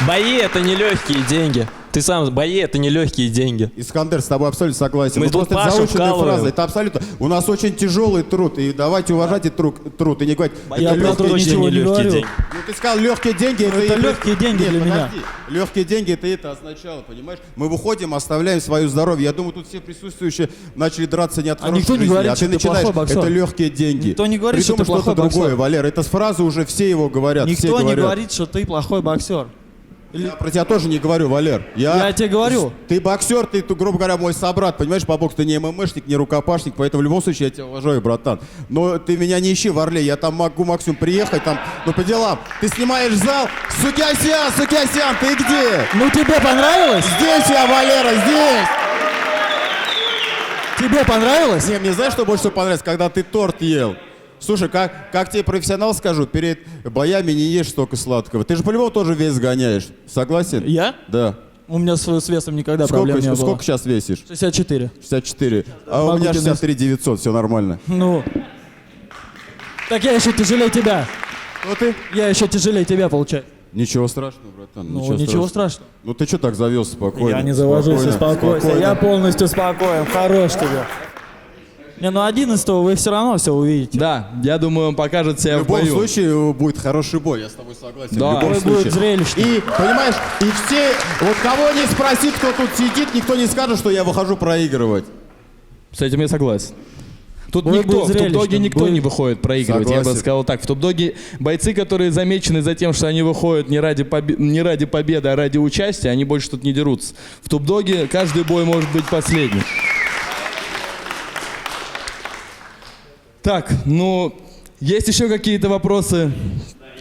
Бои это не легкие деньги. Ты сам, бои это не легкие деньги. Искандер, с тобой абсолютно согласен. Мы Ну, тут просто это Пашу заученная вкалываем. фраза. Это абсолютно. У нас очень тяжелый труд. И давайте уважать этот труд. И не говорить, Я это про труд легкие ничего деньги. не говорю. Ну, ты сказал, легкие деньги. Это легкие деньги Нет, для меня. подожди. Легкие деньги, это означало, понимаешь? Мы выходим, оставляем свое здоровье. Я думаю, тут все присутствующие начали драться не от хорошей никто не жизни, говорит, а что ты ты начинаешь, плохой боксер. это легкие деньги. Никто не говорит, что Придумай ты плохой что-то другое, боксер. Валер. Это с фразы уже все его говорят. все Никто не говорят. говорит, что ты плохой боксер. Я про тебя тоже не говорю, Валер. Я тебе говорю. Ты боксер, ты, грубо говоря, мой собрат, понимаешь, по боксу ты не ММшник, не рукопашник, поэтому в любом случае я тебя уважаю, братан. Но ты меня не ищи в Орле, я там могу максимум приехать, там, ну по делам. Ты снимаешь зал, Сукиасян, ты где? Ну тебе понравилось? Здесь я, Валера, здесь! Тебе понравилось? Не, мне знаешь, что больше всего понравилось, когда ты торт ел? Слушай, как тебе профессионал скажу, перед боями не ешь столько сладкого. Ты же по-любому тоже вес гоняешь. Согласен? Я? Да. У меня с весом никогда проблем не было. Сколько сейчас весишь? 64. 64. А у Могу меня тебе 63 900, все нормально. Ну. Так я еще тяжелее тебя. Кто ты? Я еще тяжелее тебя, получается. Ничего страшного, братан. Ну, ничего страшного. Ну ты что так завелся спокойно? Я не завожусь, успокойся. спокойно. Я полностью спокоен. Хорош тебе. Не, ну 11-го вы все равно все увидите. Да, я думаю, он покажет себя В в бою. любом случае будет хороший бой, я с тобой согласен. Да. В любом Бой случае. будет зрелищный. И, понимаешь, и все, вот кого не спросит, кто тут сидит, никто не скажет, что я выхожу проигрывать. С этим я согласен. Тут Бой никто, будет в топ-доге зрелищным, никто бой- не выходит проигрывать. Я бы Согласен. сказал так. В топ-доге бойцы, которые замечены за тем, что они выходят не ради победы, а ради участия, они больше тут не дерутся. В топ-доге каждый бой может быть последним. Так, ну, есть еще какие-то вопросы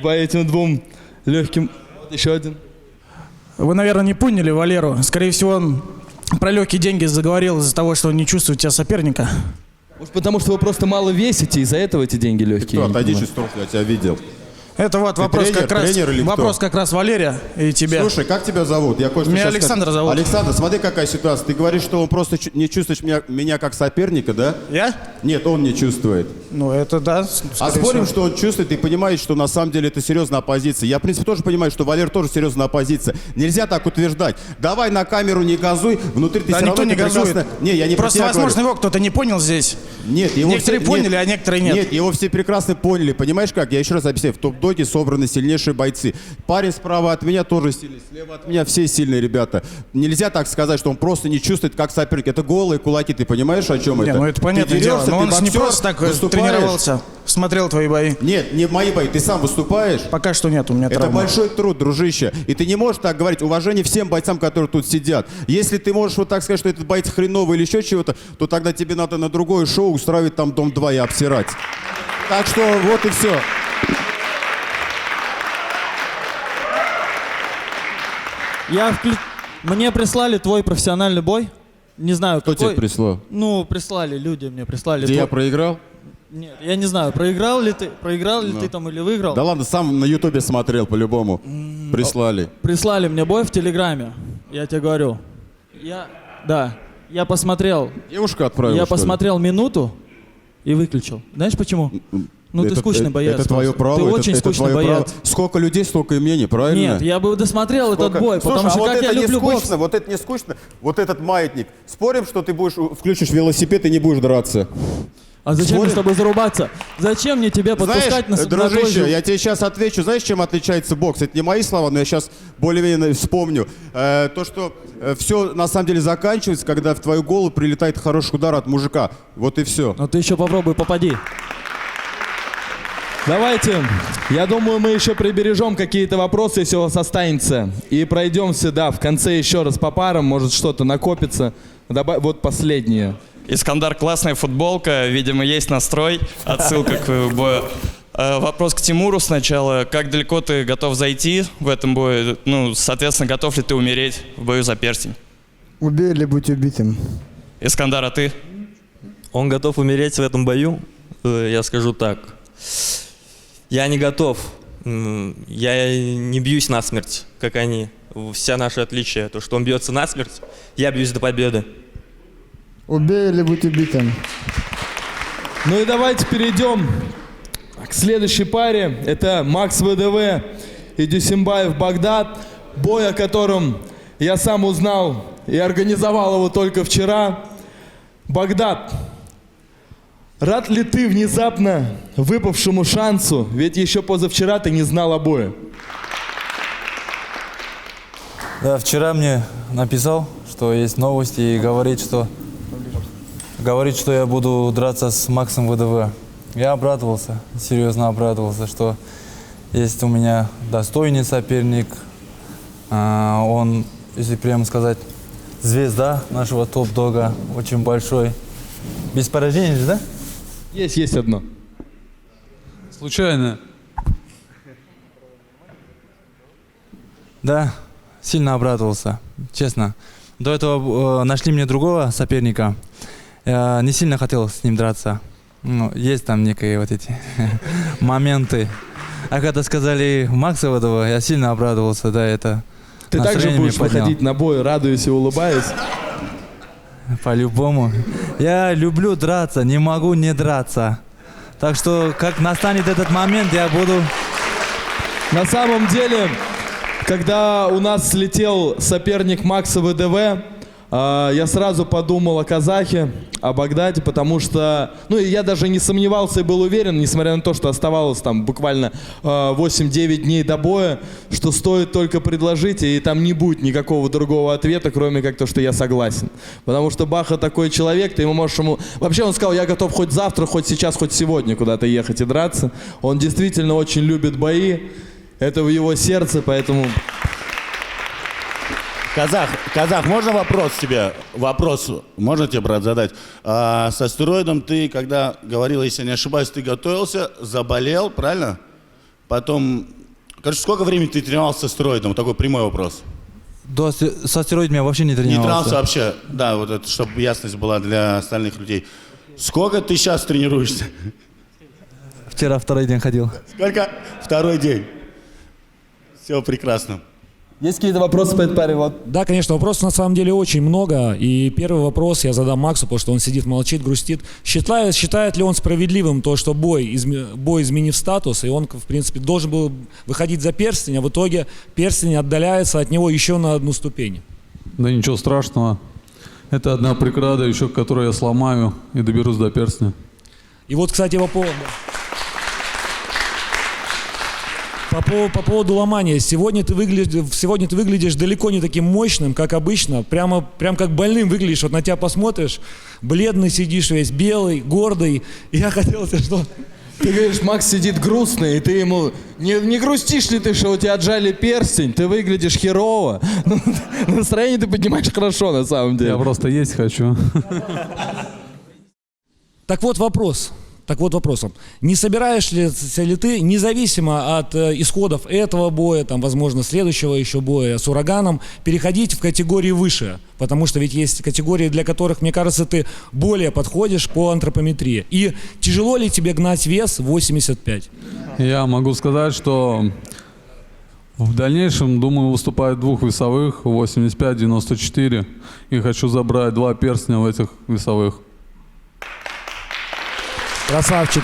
по этим двум легким? Вот еще один. Вы, наверное, не поняли Валеру. Скорее всего, он про легкие деньги заговорил из-за того, что он не чувствует тебя соперника. Может, потому что вы просто мало весите, из-за этого эти деньги легкие? Кто, отойди чуть в сторону, я тебя видел. Это вот Ты вопрос тренер, как раз. тренер или кто? Вопрос как раз Валерия и тебя. Слушай, как тебя зовут? Я кое-что Меня сейчас Александр скажу. зовут. Александр, смотри, какая ситуация. Ты говоришь, что он просто не чувствуешь меня как соперника, да? Я? Нет, он не чувствует. Ну, это да. А спорим, что он чувствует и понимает, что на самом деле это серьезная оппозиция. Я, в принципе, тоже понимаю, что Валер тоже серьезная оппозиция. Нельзя так утверждать. Давай на камеру не газуй, внутри ты Да все никто равно не газует. прекрасно... Не, я не про Просто, тебя возможно, говорю. его кто-то не понял здесь. Нет, его Некоторые все, поняли, а некоторые нет. Нет, его все прекрасно поняли. Понимаешь как? Я еще раз объясняю. В топ-доге собраны сильнейшие бойцы. Парень справа от меня тоже сильный, слева от меня все сильные ребята. Нельзя так сказать, что он просто не чувствует, как соперник. Это голые кулаки. Ты понимаешь, о чем Не, это? ну это понятное Ты дело. дерешься, Но ты он же не боксер, просто так выступаешь. тренировался. Смотрел твои бои. Нет, не мои бои. Ты сам выступаешь. Пока что нет, у меня Это травма. большой труд, дружище. И ты не можешь так говорить. Уважение всем бойцам, которые тут сидят. Если ты можешь вот так сказать, что этот бойц хреновый или еще чего-то, то тогда тебе надо на другое шоу устраивать там Дом 2 и обсирать. Так что вот и все. Мне прислали твой профессиональный бой. Не знаю, Кто какой. тебе прислал? Ну, прислали люди, мне прислали. Где я проиграл? Нет, я не знаю, проиграл ли ты там или выиграл. Да ладно, сам на Ютубе смотрел по-любому. Прислали. Прислали мне бой в Телеграме, я тебе говорю. Я посмотрел. Девушка отправила, Я что ли? посмотрел минуту и выключил. Знаешь почему? Ну, ты Это- скучный боец. Это твое просто. право. Ты это- очень это скучный твое боец. право. Сколько людей, столько и мнений, правильно? Нет, я бы досмотрел этот Сколько? бой, потому Слушай, что а вот как я это не люблю скучно, бокс. вот это не скучно, вот этот маятник. Спорим, что ты будешь включишь велосипед и не будешь драться? А зачем мне Спорим? с тобой зарубаться? Зачем мне тебя подпускать Знаешь, на твой дружище, же- я тебе сейчас отвечу. Знаешь, чем отличается бокс? Это не мои слова, но я сейчас более-менее вспомню. То, что все на самом деле заканчивается, когда в твою голову прилетает хороший удар от мужика. Вот и все. Ну ты еще попробуй, попади. Давайте, я думаю, мы еще прибережем какие-то вопросы, если у вас останется. И пройдемся, да, в конце еще раз по парам, может что-то накопится. Вот последнее. Искандар, классная футболка, видимо, есть настрой, отсылка к бою. Вопрос к Тимуру сначала. Как далеко ты готов зайти в этом бою? Ну, соответственно, готов ли ты умереть в бою за перстень? Убей или будь убитым. Искандар, а ты? Он готов умереть в этом бою? Я скажу так. Я не готов. Я не бьюсь насмерть, как они. Вся наша отличие, то, что он бьется насмерть, я бьюсь до победы. Убей или будь убитым. Ну и давайте перейдем к следующей паре. Это Макс ВДВ и Дюсимбаев Багдад. Бой, о котором я сам узнал и организовал его только вчера. Багдад, рад ли ты внезапно выпавшему шансу? Ведь еще позавчера ты не знал о бое. Да, вчера мне написал, что есть новости и говорит, что я буду драться с Максом ВДВ. Я обрадовался, серьезно обрадовался, что есть у меня достойный соперник. Он, если прямо сказать, звезда нашего топ-дога, очень большой. Без поражений же, да? Есть одно. Случайно. Да, сильно обрадовался, честно. До этого нашли мне другого соперника. Я не сильно хотел с ним драться. Ну, есть там некие вот эти моменты. А когда сказали Макса ВДВ, я сильно обрадовался, да, это Ты также настроение будешь мне поднял. выходить на бой, радуясь и улыбаясь? По-любому. Я люблю драться, не могу не драться. Так что, как настанет этот момент, я буду... На самом деле, когда у нас слетел соперник Макса ВДВ, я сразу подумал о казахе, о Багдаде, потому что, ну, я даже не сомневался и был уверен, несмотря на то, что оставалось там буквально 8-9 дней до боя, что стоит только предложить, и там не будет никакого другого ответа, кроме как то, что я согласен. Потому что Баха такой человек, ты ему можешь ему... Вообще он сказал, я готов хоть завтра, хоть сейчас, хоть сегодня куда-то ехать и драться. Он действительно очень любит бои, это в его сердце, поэтому... Казах, можно вопрос тебе? Вопрос можно тебе, брат, задать? Со стероидом ты, когда говорил, если я не ошибаюсь, ты готовился, заболел, правильно? Потом, короче, сколько времени ты тренировался со стероидом? Вот такой прямой вопрос. Со стероидами я вообще не тренировался. Не тренировался вообще? Да, вот это, чтобы ясность была для остальных людей. Сколько ты сейчас тренируешься? Вчера второй день ходил. Сколько? Второй день. Все прекрасно. Есть какие-то вопросы по этой паре? Да, конечно, вопросов на самом деле очень много. И первый вопрос я задам Максу, потому что он сидит, молчит, грустит. Считает ли он справедливым то, что бой изменив статус, и он, в принципе, должен был выходить за перстень, а в итоге перстень отдаляется от него еще на одну ступень? Да ничего страшного. Это одна преграда, еще которую я сломаю и доберусь до перстня. И вот, кстати, по поводу ломания. Сегодня ты выглядишь далеко не таким мощным, как обычно. Прям как больным выглядишь. Вот на тебя посмотришь, бледный сидишь весь, белый, гордый. И я хотел тебе что... Ты говоришь, Макс сидит грустный, и ты ему... Не грустишь ли ты, что у тебя отжали перстень? Ты выглядишь херово. Ну, настроение ты поднимаешь хорошо, на самом деле. Я просто есть хочу. Так вот вопрос. Не собираешься ли ты, независимо от исходов этого боя, там, возможно, следующего еще боя с Ураганом, переходить в категории выше? Потому что ведь есть категории, для которых, мне кажется, ты более подходишь по антропометрии. И тяжело ли тебе гнать вес 85? Я могу сказать, что в дальнейшем, думаю, выступать в двух весовых, 85-94. И хочу забрать 2 перстня в этих весовых. Красавчик.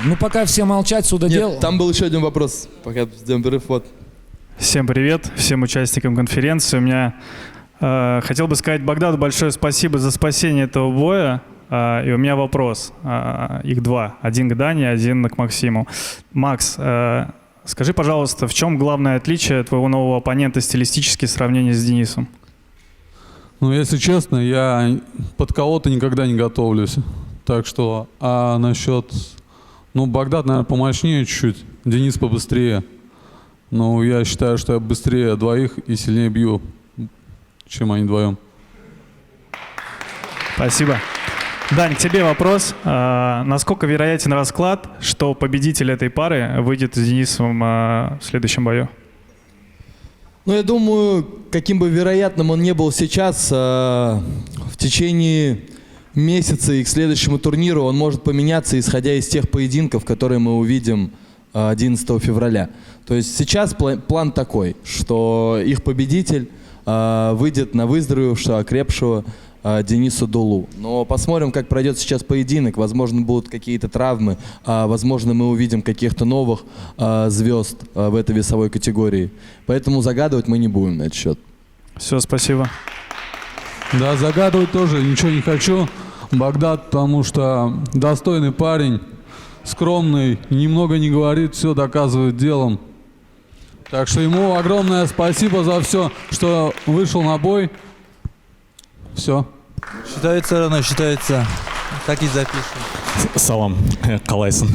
Ну, пока все молчат, судодел... Там был еще один вопрос, пока ждем перерыв. Вот. Всем привет, всем участникам конференции. Хотел бы сказать Багдаду большое спасибо за спасение этого боя. И у меня вопрос. Их два. Один к Дане, один к Максиму. Макс, скажи, пожалуйста, в чем главное отличие твоего нового оппонента стилистически в сравнении с Денисом? Ну, если честно, я под кого-то никогда не готовлюсь. Так что, а насчет... Ну, Багдад, наверное, помощнее чуть-чуть, Денис побыстрее. Но я считаю, что я быстрее двоих и сильнее бью, чем они вдвоем. Спасибо. Дань, к тебе вопрос. Насколько вероятен расклад, что победитель этой пары выйдет с Денисом в следующем бою? Ну, я думаю, каким бы вероятным он не был сейчас, в течение месяца и к следующему турниру он может поменяться, исходя из тех поединков, которые мы увидим 11 февраля. То есть сейчас план такой, что их победитель выйдет на выздоровевшего, окрепшего Денису Дулу. Но посмотрим, как пройдет сейчас поединок. Возможно, будут какие-то травмы. Возможно, мы увидим каких-то новых звезд в этой весовой категории. Поэтому загадывать мы не будем на этот счет. Все, спасибо. Да, загадывать тоже ничего не хочу. Багдад, потому что достойный парень, скромный, немного не говорит, все доказывает делом. Так что ему огромное спасибо за все, что вышел на бой. Все. Считается равно, считается. Так и запишем. Салам, Калайсон.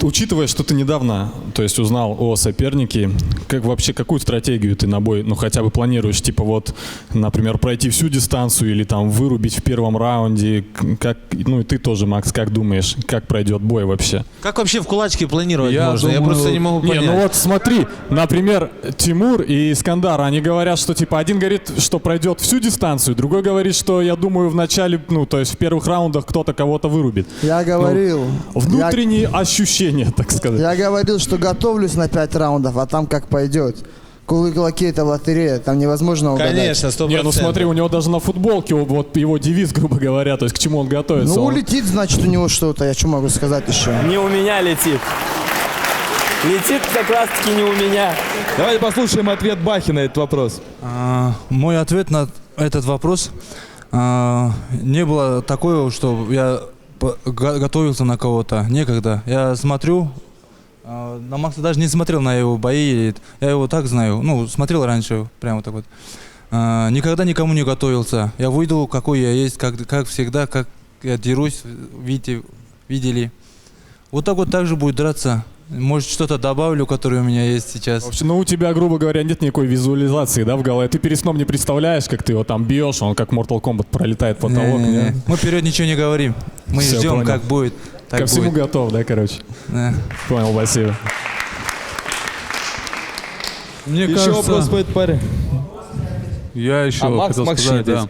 Учитывая, что ты недавно, то есть, узнал о сопернике, как вообще, какую стратегию ты на бой, ну, хотя бы планируешь, типа вот, например, пройти всю дистанцию или там вырубить в первом раунде, как, ну и ты тоже, Макс, как думаешь, как пройдет бой вообще? Как вообще в кулачке планировать Я можно? думаю, Я просто не могу понять. Не, ну вот смотри, например, Тимур и Искандар, они говорят, что типа один говорит, что пройдет всю дистанцию, другой говорит, что, я думаю, в начале, ну, то есть в первых раундах кто-то кого-то вырубит. Я говорил. Ну, внутренние ощущения, так сказать. Я говорил, что готовлюсь на 5 раундов, а там как пойдет. Кулаки — это лотерея, там невозможно угадать. Конечно, 100%. Не, ну смотри, у него даже на футболке вот его девиз, грубо говоря, то есть к чему он готовится. Ну, он... улетит, значит, у него что-то, я что могу сказать еще? Не у меня летит. Летит как раз-таки не у меня. Давайте послушаем ответ Бахи на этот вопрос. Мой ответ на этот вопрос не было такого, что я готовился на кого-то. Некогда. Я смотрю, на Макса даже не смотрел на его бои, я его так знаю, ну, смотрел раньше, прямо так вот. Никогда никому не готовился. Я выйду, какой я есть, как всегда, как я дерусь, видели. Вот так вот также будет драться. Может, что-то добавлю, которое у меня есть сейчас. Вообще, ну, у тебя, грубо говоря, нет никакой визуализации, да, в голове? Ты перед сном не представляешь, как ты его там бьешь, он как Mortal Kombat пролетает потолок. Не. Мы вперед ничего не говорим. Мы Всё, ждем, понял. как будет. Ко всему готов, да, короче? Да. Понял, спасибо. Мне Еще кажется, вопрос по этой паре. Я еще хотел сказать, да.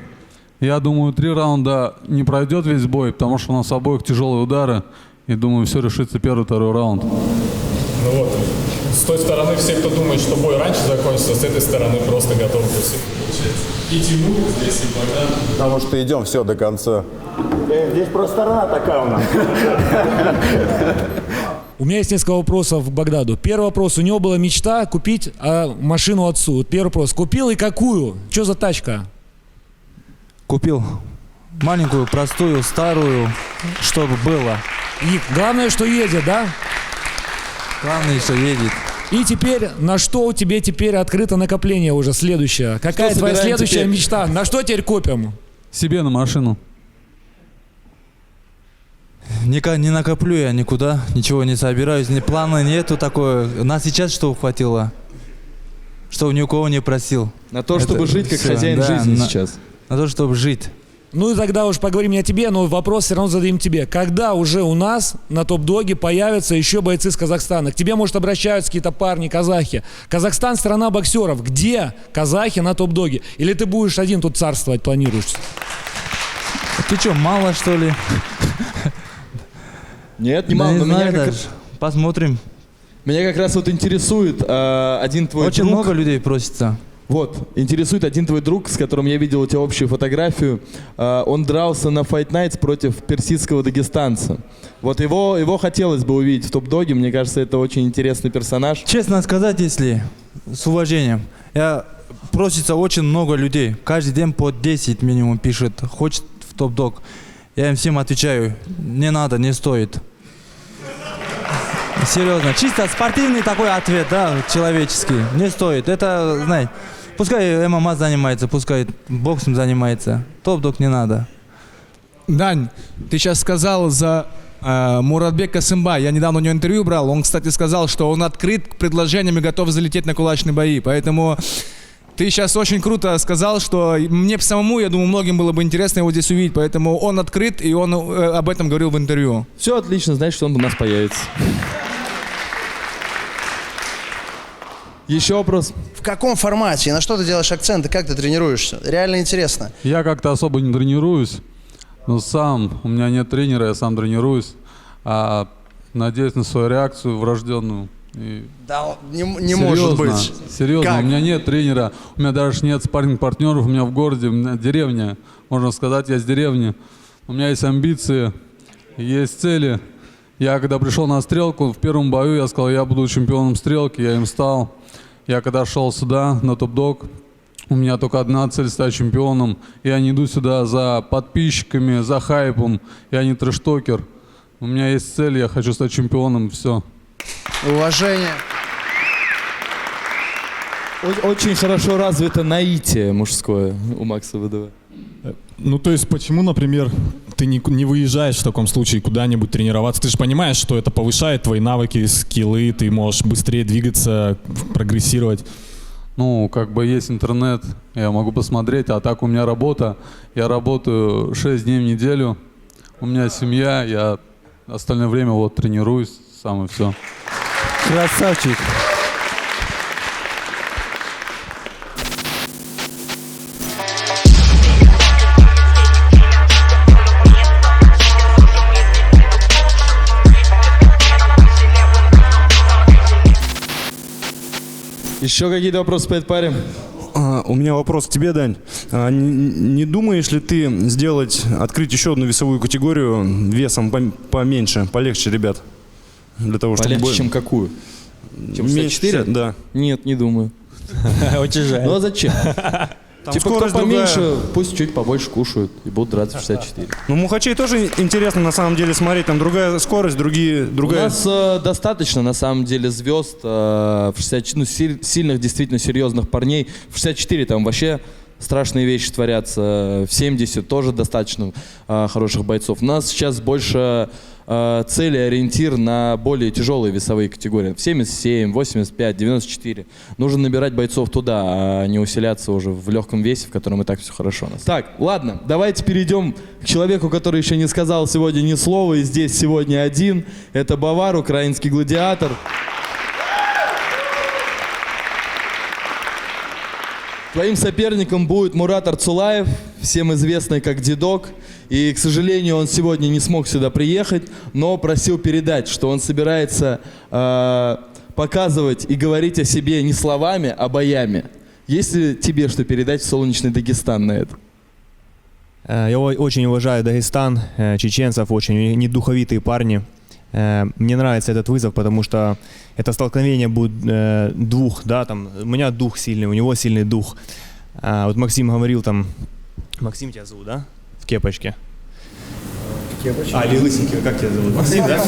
Я думаю, 3 раунда не пройдет весь бой, потому что у нас обоих тяжелые удары. И думаю, все решится первый, второй раунд. Ну вот, с той стороны все, кто думает, что бой раньше закончится, с этой стороны просто готовы ко всему, получается. И Тимур здесь, и Богдан. Потому что идем все до конца. Здесь просто сторона такая у нас. У меня есть несколько вопросов к Багдadu. Первый вопрос. У него была мечта купить машину отцу. Вот первый вопрос. Купил и какую? Что за тачка? Купил маленькую, простую, старую, чтобы было. И главное, что едет, да? Главное, что едет. И теперь, на что у тебя теперь открыто накопление уже следующее? Какая твоя следующая мечта? На что теперь копим? Себе на машину. Не накоплю я никуда, ничего не собираюсь, плана нету такое. Нас сейчас что хватило? Что ни у кого не просил. На то, чтобы жить как хозяин жизни сейчас. На то, чтобы жить. Ну и тогда уж поговорим не о тебе, но вопрос все равно зададим тебе. Когда уже у нас на топ-доге появятся еще бойцы с Казахстана? К тебе, может, обращаются какие-то парни, казахи. Казахстан — страна боксеров. Где казахи на топ-доге? Или ты будешь один тут царствовать, планируешь? Ты что, мало что ли? Нет, не мало. Не Но знаю меня даже. Посмотрим. Меня как раз вот интересует один твой Очень друг. много людей просится. Вот, интересует один твой друг, с которым я видел у тебя общую фотографию. Он дрался на Fight Nights против персидского дагестанца. Вот его хотелось бы увидеть в топ-доге. Мне кажется, это очень интересный персонаж. Честно сказать, если с уважением, просится очень много людей. Каждый день по 10 минимум пишет. Хочет в топ-дог. Я им всем отвечаю, не надо, не стоит. Серьезно, чисто спортивный такой ответ, да, человеческий. Не стоит. Это, знаете, пускай ММА занимается, пускай боксом занимается. Топ-дог не надо. Дань, ты сейчас сказал за Муратбека Сымбай. Я недавно у него интервью брал. Он, кстати, сказал, что он открыт к предложениям и готов залететь на кулачные бои. Поэтому ты сейчас очень круто сказал, что мне самому, я думаю, многим было бы интересно его здесь увидеть. Поэтому он открыт, и он об этом говорил в интервью. Все отлично, значит, что он у нас появится. Еще вопрос. В каком формате? На что ты делаешь акценты? Как ты тренируешься? Реально интересно. Я как-то особо не тренируюсь, но сам, у меня нет тренера, я сам тренируюсь, а надеюсь на свою реакцию врожденную. И да, не может быть. Серьезно, Как? у меня нет тренера, у меня даже нет спарринг-партнеров, у меня в городе, у меня деревня, можно сказать, я с деревни. У меня есть амбиции, есть цели. Я когда пришел на стрелку, в первом бою я сказал, я буду чемпионом стрелки, я им стал. Я когда шел сюда, на топ-дог, у меня только одна цель — стать чемпионом. Я не иду сюда за подписчиками, за хайпом, я не трэш-токер. У меня есть цель, я хочу стать чемпионом, все. Уважение. Очень хорошо развито наитие мужское у Макса ВДВ. Ну, то есть, почему, например, ты не выезжаешь в таком случае куда-нибудь тренироваться? Ты же понимаешь, что это повышает твои навыки, скиллы, ты можешь быстрее двигаться, прогрессировать. Ну, как бы есть интернет, я могу посмотреть, а так у меня работа. Я работаю 6 дней в неделю, у меня семья, я остальное время вот тренируюсь сам и все. Красавчик. Еще какие-то вопросы по этой паре? У меня вопрос к тебе, Дань. Не думаешь ли ты открыть еще одну весовую категорию весом поменьше, полегче, ребят? Для того, полегче, чтобы... чем какую? Чем 64? Да. Нет, не думаю. Очень жаль. Ну а зачем? Там Типа кто скорость поменьше, другая. пусть чуть побольше кушают и будут драться в 64. Ну, Мухачей тоже интересно на самом деле смотреть. Там другая скорость, другая... У нас достаточно на самом деле звезд в 60, ну, сильных, действительно серьезных парней. В 64 там вообще страшные вещи творятся. В 70 тоже достаточно хороших бойцов. У нас сейчас больше цель и ориентир на более тяжелые весовые категории. В 77, 85, 94. Нужно набирать бойцов туда, а не усиляться уже в легком весе, в котором и так все хорошо у нас. Так, ладно, давайте перейдем к человеку, который еще не сказал сегодня ни слова, и здесь сегодня один. Это Бавар, украинский гладиатор. Твоим соперником будет Мурат Арцулаев, всем известный как Дидок. И, к сожалению, он сегодня не смог сюда приехать, но просил передать, что он собирается показывать и говорить о себе не словами, а боями. Есть ли тебе что передать в солнечный Дагестан на это? Я очень уважаю Дагестан, чеченцев, очень недуховитые парни. Мне нравится этот вызов, потому что это столкновение будет двух, да, там, у меня дух сильный, у него сильный дух. Вот Максим говорил там, Максим тебя зовут, да, в кепочке? Или лысенький, как тебя зовут? Максим, да?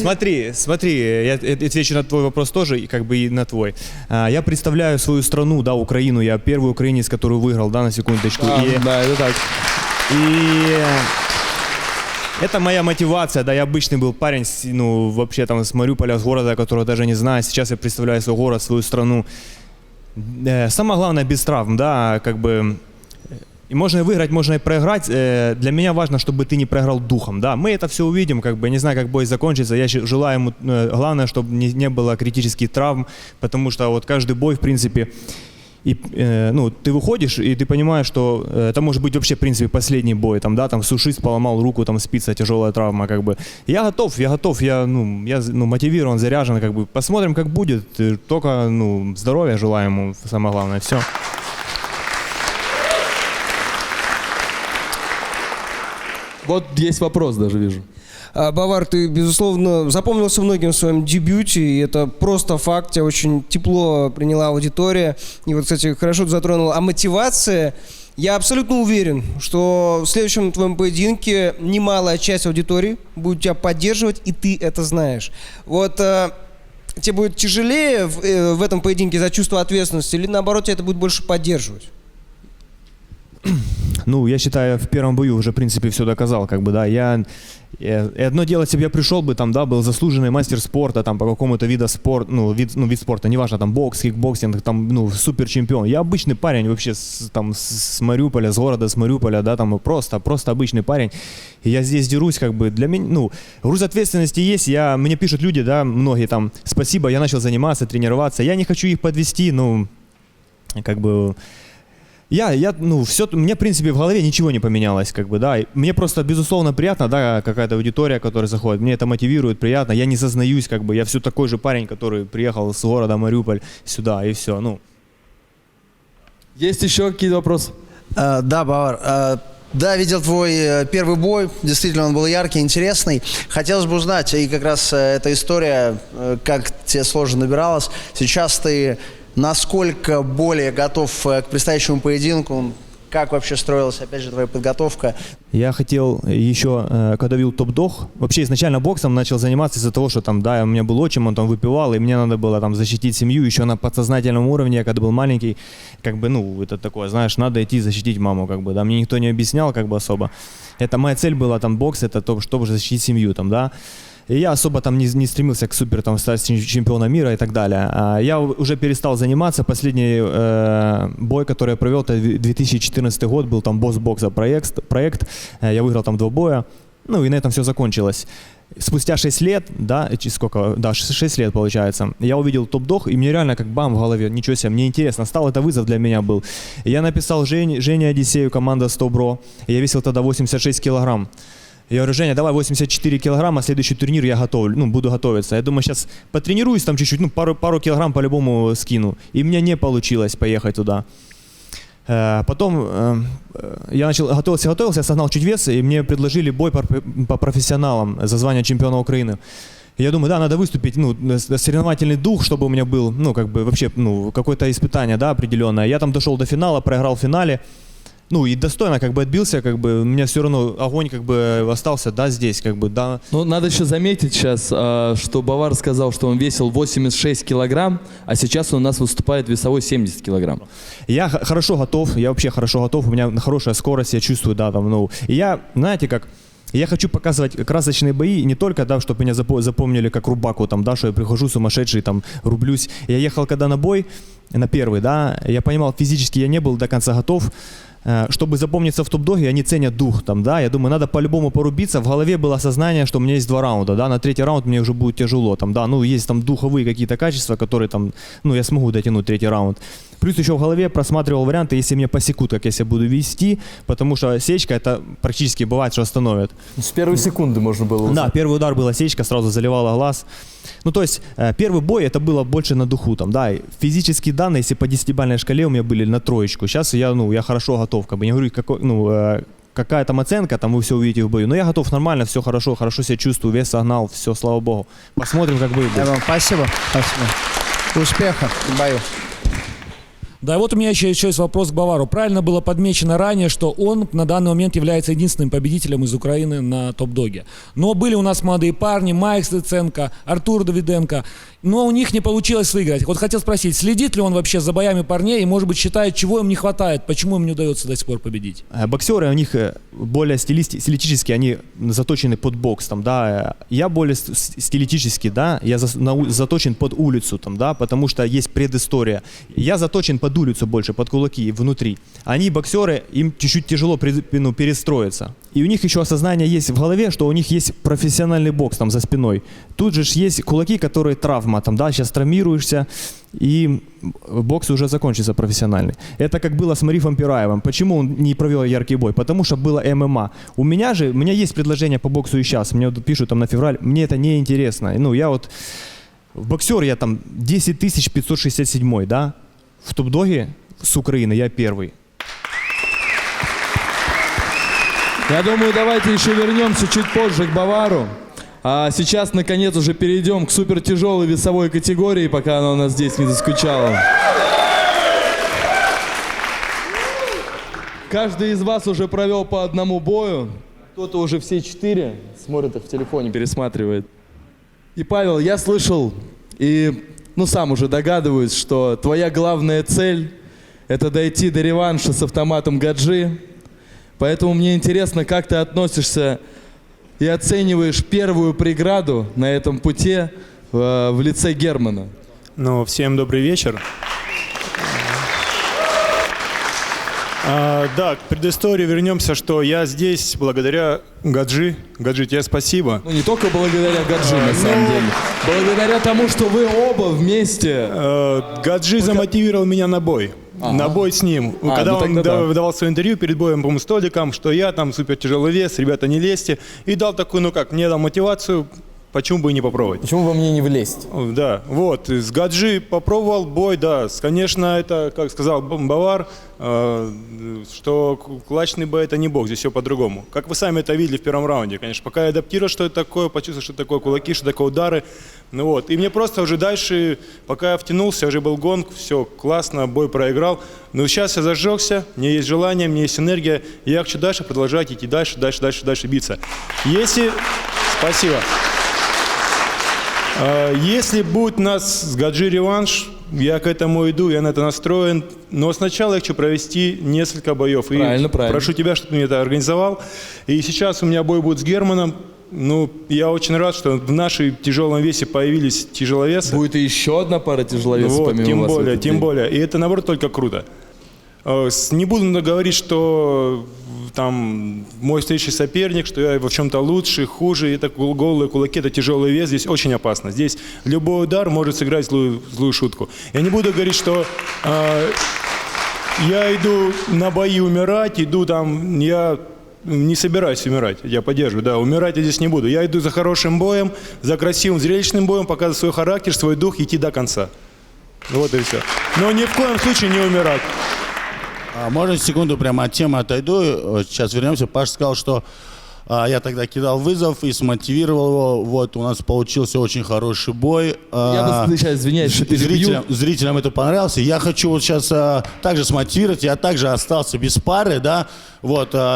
Смотри, я отвечу на твой вопрос тоже, и как бы и на твой. Я представляю свою страну, да, Украину, я первый украинец, который выиграл, да, на секундочку. Да, это так. И это моя мотивация, да, я обычный был парень, ну, вообще там с Мариуполя, с города, которого даже не знаю, сейчас я представляю свой город, свою страну. Самое главное, без травм, да, как бы, и можно и выиграть, можно и проиграть, для меня важно, чтобы ты не проиграл духом, да, мы это все увидим, как бы, не знаю, как бой закончится, я желаю ему, главное, чтобы не было критических травм, потому что вот каждый бой, в принципе, и, ну, ты выходишь, и ты понимаешь, что это может быть вообще, в принципе, последний бой, там, да, там, сушист поломал руку, там, спица, тяжелая травма, как бы. Я готов, я мотивирован, заряжен, как бы, посмотрим, как будет, только, ну, здоровья желаю ему, самое главное, все. Вот есть вопрос даже, вижу. Бавар, ты, безусловно, запомнился многим в своем дебюте, и это просто факт, тебя очень тепло приняла аудитория. И вот, кстати, хорошо ты затронул. А мотивация Я абсолютно уверен, что в следующем твоем поединке немалая часть аудитории будет тебя поддерживать, и ты это знаешь. Вот тебе будет тяжелее в этом поединке за чувство ответственности, или наоборот, тебя это будет больше поддерживать? Ну, я считаю, в первом бою уже, в принципе, все доказал, как бы, да, одно дело, если бы я пришел бы, там, да, был заслуженный мастер спорта, там, по какому-то виду спорта, вид спорта, неважно, там, бокс, кикбоксинг, там, ну, супер чемпион. Я обычный парень вообще, с Мариуполя, с города, с Мариуполя, да, там, просто обычный парень. И я здесь дерусь, как бы, для меня, ну, груз ответственности есть, мне пишут люди, да, многие, там, спасибо, я начал заниматься, тренироваться, я не хочу их подвести, ну, как бы... мне, в принципе, в голове ничего не поменялось, как бы, да. Мне просто, безусловно, приятно, да, какая-то аудитория, которая заходит. Мне это мотивирует, приятно. Я не зазнаюсь, как бы, я все такой же парень, который приехал с города Мариуполь сюда, и все, ну. Есть еще какие-то вопросы? Да, Бавар. Да, видел твой первый бой, действительно он был яркий, интересный. Хотелось бы узнать, и как раз эта история, как тебе сложно набиралась. Сейчас ты насколько более готов к предстоящему поединку? Как вообще строилась, опять же, твоя подготовка? Я хотел еще, когда вел топ-дог, вообще изначально боксом начал заниматься из-за того, что там, да, у меня был отчим, он там выпивал, и мне надо было там защитить семью еще на подсознательном уровне, я когда был маленький, как бы, ну, это такое, знаешь, надо идти защитить маму, как бы, да, мне никто не объяснял, как бы, особо. Это моя цель была, там, бокс, это то, чтобы защитить семью, там, да. И я особо там не стремился к супер там стать чемпионом мира и так далее. Я уже перестал заниматься. Последний бой, который я провел, это 2014 год, был там босс бокса проект. Я выиграл там 2 боя. Ну и на этом все закончилось. Спустя 6 лет, да, 6 лет получается, я увидел топ-дог, и мне реально как бам в голове, ничего себе, мне интересно, стал это вызов для меня был. Я написал Жене Одиссею, команда 100 Бро, я весил тогда 86 килограмм. Я говорю, Женя, давай 84 килограмма, следующий турнир я готовлю, ну, буду готовиться. Я думаю, сейчас потренируюсь там чуть-чуть, ну, пару килограмм по-любому скину. И у меня не получилось поехать туда. Потом я начал готовился, согнал чуть вес, и мне предложили бой по профессионалам за звание чемпиона Украины. И я думаю, да, надо выступить, ну, соревновательный дух, чтобы у меня был, ну, как бы вообще, ну, какое-то испытание, да, определенное. Я там дошел до финала, проиграл в финале. Ну и достойно как бы отбился, как бы у меня все равно огонь как бы остался, да, здесь, как бы, да. Ну, надо еще заметить сейчас, что Бавар сказал, что он весил 86 килограмм, а сейчас он у нас выступает весовой 70 килограмм. Я хорошо готов, я вообще хорошо готов, у меня хорошая скорость, я чувствую, да, там, ну. И я, знаете, как... Я хочу показывать красочные бои не только, да, чтобы меня запомнили как рубаку, там, да, что я прихожу сумасшедший, там, рублюсь. Я ехал когда на бой, на первый, да, я понимал, физически я не был до конца готов. Чтобы запомниться в топ-доге, они ценят дух, там, да, я думаю, надо по-любому порубиться, в голове было осознание, что у меня есть 2 раунда, да, на 3-й раунд мне уже будет тяжело, там, да, ну, есть там духовые какие-то качества, которые там, ну, я смогу дотянуть 3-й раунд. Плюс еще в голове просматривал варианты, если меня посекут, как я себя буду вести, потому что сечка, это практически бывает, что остановит. С первой секунды можно было узнать. Да, первый удар была сечка, сразу заливала глаз. Ну, то есть, первый бой это было больше на духу, там, да, физические данные, если по 10-бальной шкале у меня были на 3. Сейчас я хорошо готов, как бы, не говорю, какая там оценка, там вы все увидите в бою, но я готов нормально, все хорошо себя чувствую, вес согнал, все, слава богу. Посмотрим, как будет. Спасибо. Успехов в бою. Да, вот у меня еще есть вопрос к Бавару. Правильно было подмечено ранее, что он на данный момент является единственным победителем из Украины на топ-доге. Но были у нас молодые парни, Майк Стеценко, Артур Давиденко, но у них не получилось выиграть. Вот хотел спросить, следит ли он вообще за боями парней и, может быть, считает, чего им не хватает, почему им не удается до сих пор победить? Боксеры, у них более стилистически, они заточены под бокс, там, да. Я более стилистически, да, я заточен под улицу, там, да, потому что есть предыстория. Я заточен под улицу больше, под кулаки внутри. Они, боксеры, им чуть-чуть тяжело перестроиться. И у них еще осознание есть в голове, что у них есть профессиональный бокс там за спиной. Тут же есть кулаки, которые травма, там, да, сейчас травмируешься, и бокс уже закончится профессиональный. Это как было с Марифом Пираевым. Почему он не провел яркий бой? Потому что было ММА. У меня есть предложение по боксу и сейчас. Мне вот пишут там на февраль, мне это не интересно. Ну, я вот в боксер я там 10 567, да, в топ-доге с Украины я первый. Я думаю, давайте еще вернемся чуть позже к Бавару. А сейчас, наконец, уже перейдем к супертяжелой весовой категории, пока она у нас здесь не заскучала. Каждый из вас уже провел по одному бою. Кто-то уже все 4 смотрит их в телефоне, пересматривает. И, Павел, я слышал и, сам уже догадываюсь, что твоя главная цель – это дойти до реванша с автоматом Гаджи. Поэтому мне интересно, как ты относишься и оцениваешь первую преграду на этом пути в лице Германа. Всем добрый вечер. Да, к предыстории вернемся, что я здесь благодаря Гаджи. Гаджи, тебе спасибо. Не только благодаря Гаджи, на самом деле. Благодаря тому, что вы оба вместе. Гаджи замотивировал меня на бой. На бой с ним. Когда он давал свое интервью перед боем, по-моему, с Толиком, что я там супер тяжелый вес, ребята, не лезьте. И дал такую, мне дал мотивацию. Почему бы и не попробовать? Почему бы мне не влезть? Да, с Гаджи попробовал бой, да. Конечно, это, как сказал Бавар, что кулачный бой это не бог, здесь все по-другому. Как вы сами это видели в первом раунде, конечно. Пока я адаптировал, что это такое, почувствовал, что такое кулаки, что такое удары. И мне просто уже дальше, пока я втянулся, уже был гонг, все классно, бой проиграл. Но сейчас я зажегся, мне есть желание, мне есть энергия, и я хочу дальше продолжать идти дальше биться. Спасибо. Если будет у нас с Гаджи реванш, я к этому иду, я на это настроен. Но сначала я хочу провести несколько боев. Правильно. Прошу тебя, чтобы ты мне это организовал. И сейчас у меня бой будет с Германом. Я очень рад, что в нашей тяжелом весе появились тяжеловесы. Будет и еще одна пара тяжеловесов помимо вас. Тем более. И это, наоборот, только круто. Не буду говорить, что там мой встречный соперник, что я в чем-то лучше, хуже, это голые кулаки, это тяжелый вес, здесь очень опасно. Здесь любой удар может сыграть злую шутку. Я не буду говорить, что я иду на бои умирать, я не собираюсь умирать, я поддерживаю, да, умирать я здесь не буду. Я иду за хорошим боем, за красивым зрелищным боем, показывать свой характер, свой дух, идти до конца. Вот и все. Но ни в коем случае не умирать. Можно секунду прямо от темы отойду, сейчас вернемся. Паша сказал, что я тогда кидал вызов и смотивировал его. У нас получился очень хороший бой. Я бы сейчас извиняюсь, что перебью. Зрителям это понравилось. Я хочу сейчас также смотивировать. Я также остался без пары, да.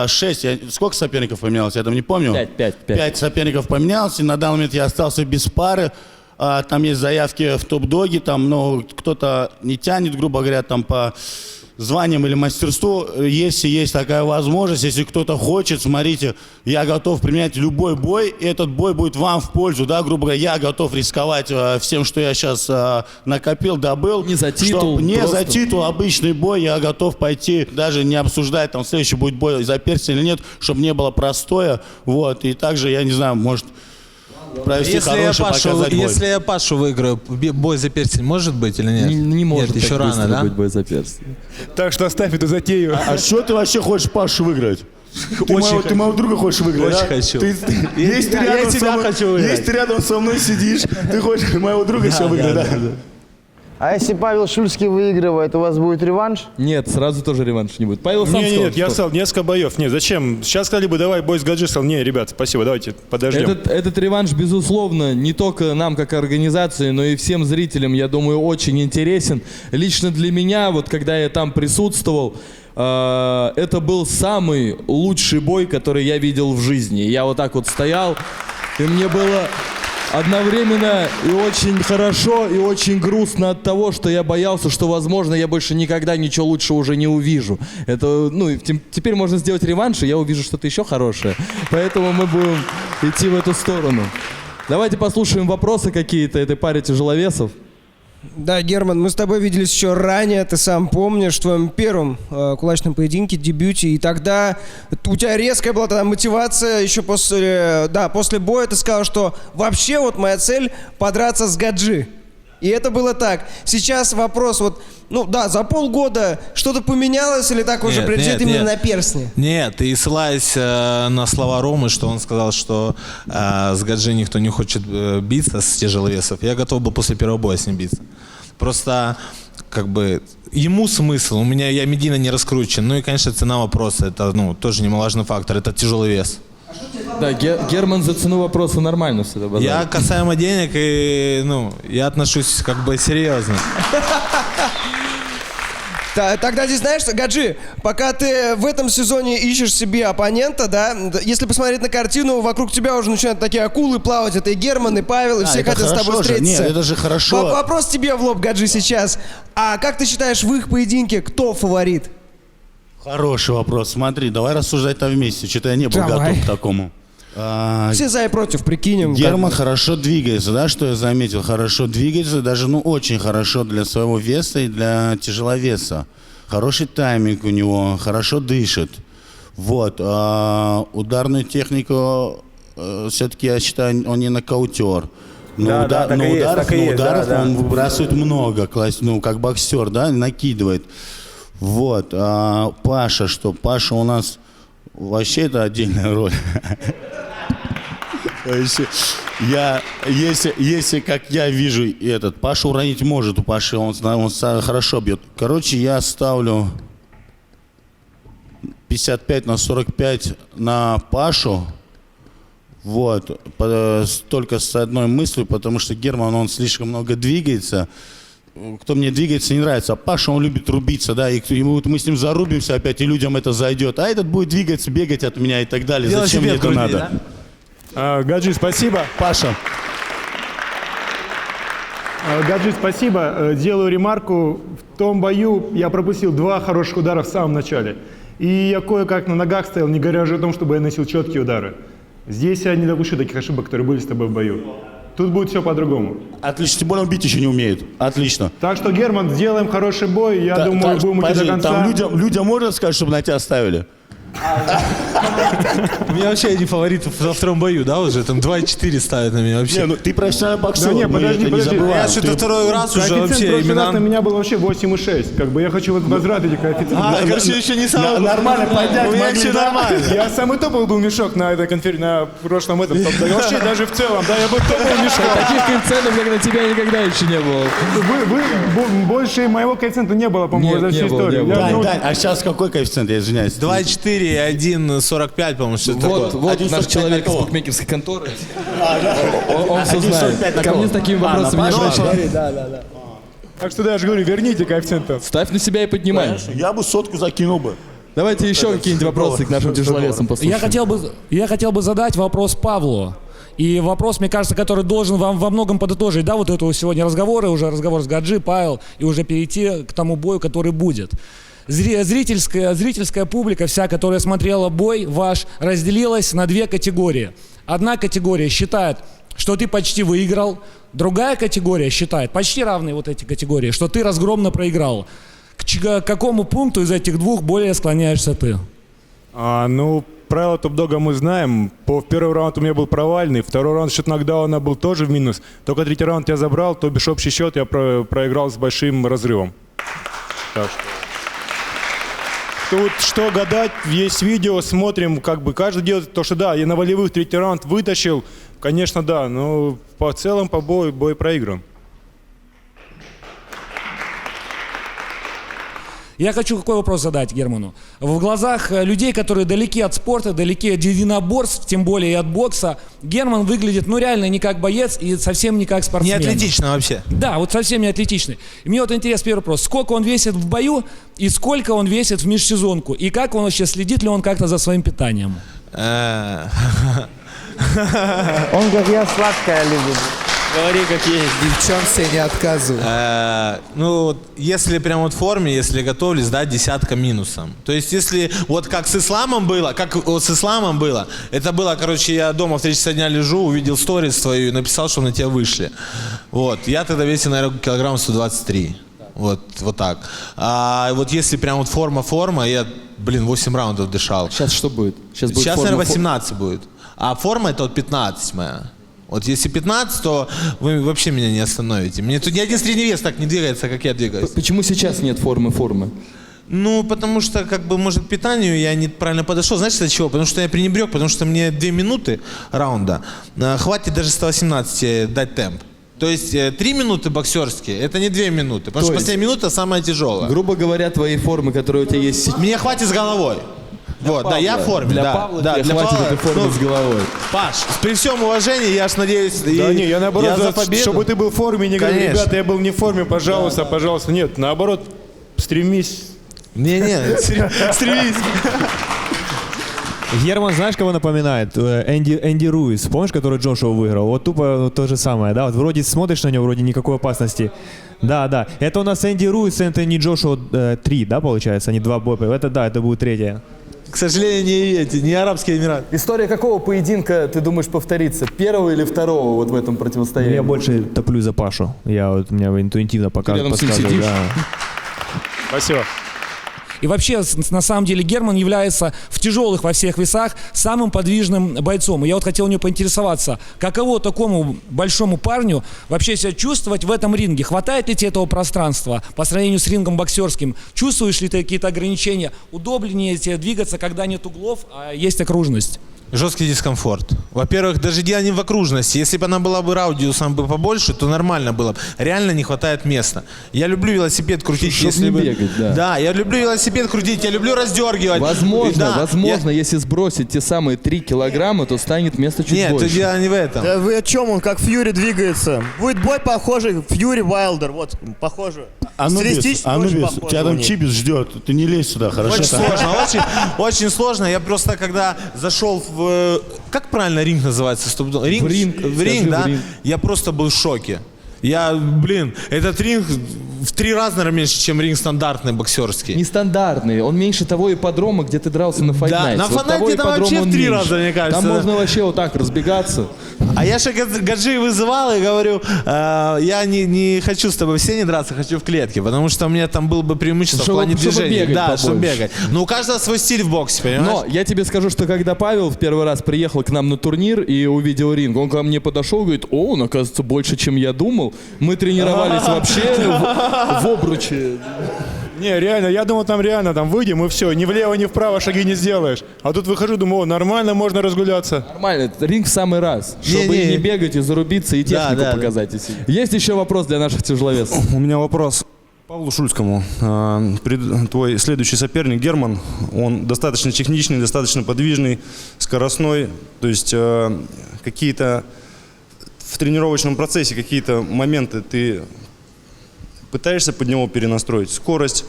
6. Сколько соперников поменялось? Я там не помню. 5 соперников поменялось. И на данный момент я остался без пары. Там есть заявки в топ-доги. Там, кто-то не тянет, грубо говоря, там по званием или мастерству, если есть такая возможность, если кто-то хочет, смотрите, я готов применять любой бой, и этот бой будет вам в пользу, да, грубо говоря, я готов рисковать всем, что я сейчас накопил, добыл. Не за титул. За титул, обычный бой, я готов пойти, даже не обсуждать, там, следующий будет бой за перстень или нет, чтобы не было простоя, и также, я не знаю, может провести хороший, показать бой. Если я Пашу выиграю, бой за перстень может быть или нет? Не может. Нет, еще рано, да? Быть бой за перстень. Так что оставь эту затею. А что ты вообще хочешь Пашу выиграть? Ты моего друга хочешь выиграть, очень хочу. Если ты рядом со мной сидишь, ты хочешь моего друга еще выиграть, да? А если Павел Шульский выигрывает, у вас будет реванш? Нет, сразу тоже реванш не будет. Павел сам сказал, Нет, я сказал несколько боев. Нет, зачем? Сейчас сказали бы, давай бой с Гаджи. Сказал, не, ребят, спасибо, давайте подождем. Этот реванш, безусловно, не только нам как организации, но и всем зрителям, я думаю, очень интересен. Лично для меня, когда я там присутствовал, это был самый лучший бой, который я видел в жизни. Я так стоял, и мне было одновременно и очень хорошо, и очень грустно от того, что я боялся, что, возможно, я больше никогда ничего лучше уже не увижу. Теперь можно сделать реванш, и я увижу что-то еще хорошее. Поэтому мы будем идти в эту сторону. Давайте послушаем вопросы какие-то этой паре тяжеловесов. Да, Герман, мы с тобой виделись еще ранее, ты сам помнишь, в твоем первом кулачном поединке, дебюте, и тогда у тебя резкая была тогда мотивация, еще после боя ты сказал, что вообще моя цель подраться с Гаджи. И это было так. Сейчас вопрос, за полгода что-то поменялось или так уже приоритет именно на перстне? Нет, и ссылаясь на слова Ромы, что он сказал, что с Гаджи никто не хочет биться с тяжеловесов, я готов был после первого боя с ним биться. Просто, ему смысл, я медийно не раскручен, и, конечно, цена вопроса, это, тоже немаловажный фактор, это тяжелый вес. Да, Герман за цену вопроса нормально всегда базарит. Я касаемо денег, и, я отношусь серьезно. Тогда здесь, знаешь, Гаджи, пока ты в этом сезоне ищешь себе оппонента, да, если посмотреть на картину, вокруг тебя уже начинают такие акулы плавать, это и Герман, и Павел, и все это хотят с тобой хорошо же. встретиться. Нет, это же хорошо. Вопрос тебе в лоб, Гаджи, сейчас. А как ты считаешь, в их поединке кто фаворит? Хороший вопрос. Смотри, давай рассуждать-то вместе. Что-то я не был Давай. готов к такому. Все за и против, прикинем. Герман хорошо двигается, да, что я заметил? Хорошо двигается, даже, очень хорошо для своего веса и для тяжеловеса. Хороший тайминг у него, хорошо дышит. Вот. Ударную технику, все-таки, я считаю, он не нокаутер. Но, ударов он выбрасывает много, как боксер, да, накидывает. Вот. Паша, что? Паша у нас вообще это отдельная роль. Если как я вижу, Паша уронить может, у Паши он хорошо бьет. Короче, я ставлю 55-45 на Пашу. Вот. Только с одной мыслью, потому что Герман, он слишком много двигается. Кто мне двигается, не нравится. А Паша, он любит рубиться, да, и мы с ним зарубимся опять, и людям это зайдет. А этот будет двигаться, бегать от меня и так далее. Зачем мне это надо? Да? Гаджи, спасибо. Паша. Гаджи, спасибо. Делаю ремарку. В том бою я пропустил 2 хороших удара в самом начале. И я кое-как на ногах стоял, не говоря уже о том, чтобы я носил четкие удары. Здесь я не допущу таких ошибок, которые были с тобой в бою. Тут будет все по-другому. Отлично, тем более он бить еще не умеет. Отлично. Так что, Герман, сделаем хороший бой. Я думаю, будем идти до конца. Там людям можно сказать, чтобы на тебя оставили? У меня вообще один фаворит во втором бою, да, уже? Там 2,4 ставят на меня вообще. Не, ты профессиональный боксер, Да не, подожди. Я что-то второй раз уже Коэффициент вообще в прошлый раз имена... на меня был вообще 8,6. Как бы я хочу возврат этих коэффициентов. короче, еще не самый... Нормально поднять У меня могли, все да? нормально. Я самый топовый был мешок на этой конференции, на прошлом этом. И вообще даже в целом, да, я был топовый мешок. Таких коэффициентов, как на тебя, никогда еще не было. Больше моего коэффициента не было, по-моему, за всю историю. Дань, а сейчас какой коэффициент, я извиняюсь? 2,4 и 1,45, по-моему, что-то такое. Вот наш человек из букмекерской конторы. Он все знает. Ко мне с такими вопросами не обращайтесь. Так что, да, я же говорю, верните коэффициентов. Ставь на себя и поднимай. Я бы 100 закинул бы. Давайте еще какие-нибудь вопросы к нашим тяжеловесам послушаем. Я хотел бы задать вопрос Павлу. И вопрос, мне кажется, который должен вам во многом подытожить, да, вот этого сегодня разговора, уже разговор с Гаджи, Павел, и уже перейти к тому бою, который будет. Зрительская публика вся, которая смотрела бой ваш, разделилась на 2 категории. Одна категория считает, что ты почти выиграл, другая категория считает, почти равные вот эти категории, что ты разгромно проиграл. К какому пункту из этих 2 более склоняешься ты? Правила топ-дога мы знаем. Первый раунд у меня был провальный, второй раунд счет нокдауна был тоже в минус. Только 3-й раунд я забрал, то бишь общий счет я проиграл с большим разрывом. Так что... Тут что гадать, есть видео, смотрим, как бы каждый делает то, что да, я на волевых 3-й раунд вытащил, конечно, да, но по целом по бой проигран. Я хочу какой вопрос задать Герману. В глазах людей, которые далеки от спорта, далеки от единоборств, тем более и от бокса, Герман выглядит, реально не как боец и совсем не как спортсмен. Не атлетично вообще. Да, вот совсем не атлетичный. И мне вот интересный первый вопрос. Сколько он весит в бою и сколько он весит в межсезонку? И как он вообще, следит ли он как-то за своим питанием? Он, как я, сладкое любит. Говори, как есть. Девчонцы не отказывают. Если прям вот в форме, если готовлюсь, да, 10 минусом. То есть, если вот как с исламом было, это было, короче, я дома в 3 часа дня лежу, увидел сторис твою и написал, что на тебя вышли. Вот, я тогда весил, наверное, килограмм 123. Вот так. А вот если прям вот форма, я, 8 раундов дышал. Сейчас что будет? Сейчас, наверное, 18 будет. А форма это вот 15 моя. Вот если 15, то вы вообще меня не остановите. Мне тут ни один средний вес так не двигается, как я двигаюсь. Почему сейчас нет формы? Потому что, может, к питанию я неправильно подошел. Знаешь, из-за чего? Потому что я пренебрег, потому что мне 2 минуты раунда хватит даже 118 дать темп. То есть 3 минуты боксерские, это не 2 минуты. Потому что последняя минута самая тяжелая. Грубо говоря, твои формы, которые у тебя есть сейчас. Мне хватит с головой. Да, я в форме. Для Павла тебе хватит этой формы с головой. Паш, при всем уважении, я ж надеюсь... Да не, я наоборот, за победу. чтобы ты был в форме, не говорю, Конечно. ребята, я был не в форме, пожалуйста. Нет, наоборот, стремись. Не-не, стремись. Герман, знаешь, кого напоминает? Энди Руис, помнишь, который Джошуа выиграл? Вот тупо то же самое, да? Вот вроде смотришь на него, вроде никакой опасности. Да. Это у нас Энди Руис, Энтони Джошуа 3, да, получается? Они 2 боя. Это да, это будет 3. К сожалению, не Арабские Эмираты. История какого поединка, ты думаешь, повторится? Первого или второго вот в этом противостоянии? Я больше топлю за Пашу. У меня интуитивно рядом с ним сидишь? Да. Спасибо. И вообще, на самом деле, Герман является в тяжелых во всех весах самым подвижным бойцом. И я вот хотел у него поинтересоваться, каково такому большому парню вообще себя чувствовать в этом ринге? Хватает ли тебе этого пространства по сравнению с рингом боксерским? Чувствуешь ли ты какие-то ограничения? Удобнее тебе двигаться, когда нет углов, а есть окружность? Жесткий дискомфорт. Во-первых, даже дело не в окружности. Если бы она была бы радиусом бы побольше, то нормально было бы. Реально не хватает места. Я люблю велосипед крутить, Чтоб если не бы... бегать, да. Да, я люблю велосипед крутить, я люблю раздергивать. Возможно, если сбросить те самые 3 килограмма, то станет место чуть Нет, больше. это дело не в этом. Да вы о чем? Он как Фьюри двигается. Будет бой похожий, Фьюри Уайлдер, вот, похоже. Анубис, тебя там Чибис ждет, ты не лезь сюда, хорошо? Очень сложно, очень сложно. Я просто когда зашел в... Как правильно ринг называется? В ринг, да? Я просто был в шоке. Этот ринг в 3 раза, наверное, меньше, чем ринг стандартный боксерский. Нестандартный, он меньше того ипподрома, где ты дрался на Fight Nights. На Вот Fight Night там вообще в 3 раза, мне кажется. Там можно вообще вот так разбегаться. А я же Гаджи вызывал и говорю, я не хочу с тобой в сене драться, хочу в клетке, потому что у меня там было бы преимущество в плане движения. Да, чтобы бегать. Но у каждого свой стиль в боксе, понимаешь? Но я тебе скажу, что когда Павел в первый раз приехал к нам на турнир и увидел ринг, он ко мне подошел и говорит, он, оказывается, больше, чем я думал. Мы тренировались вообще в обруче. Не, реально, я думал, там выйдем и все, ни влево, ни вправо шаги не сделаешь. А тут выхожу, думаю, нормально, можно разгуляться. Нормально, ринг в самый раз, чтобы не бегать и зарубиться, и технику показать. Есть еще вопрос для наших тяжеловесов? У меня вопрос Павлу Шульскому. Твой следующий соперник Герман, он достаточно техничный, достаточно подвижный, скоростной. То есть какие-то в тренировочном процессе какие-то моменты ты пытаешься под него перенастроить? Скорость,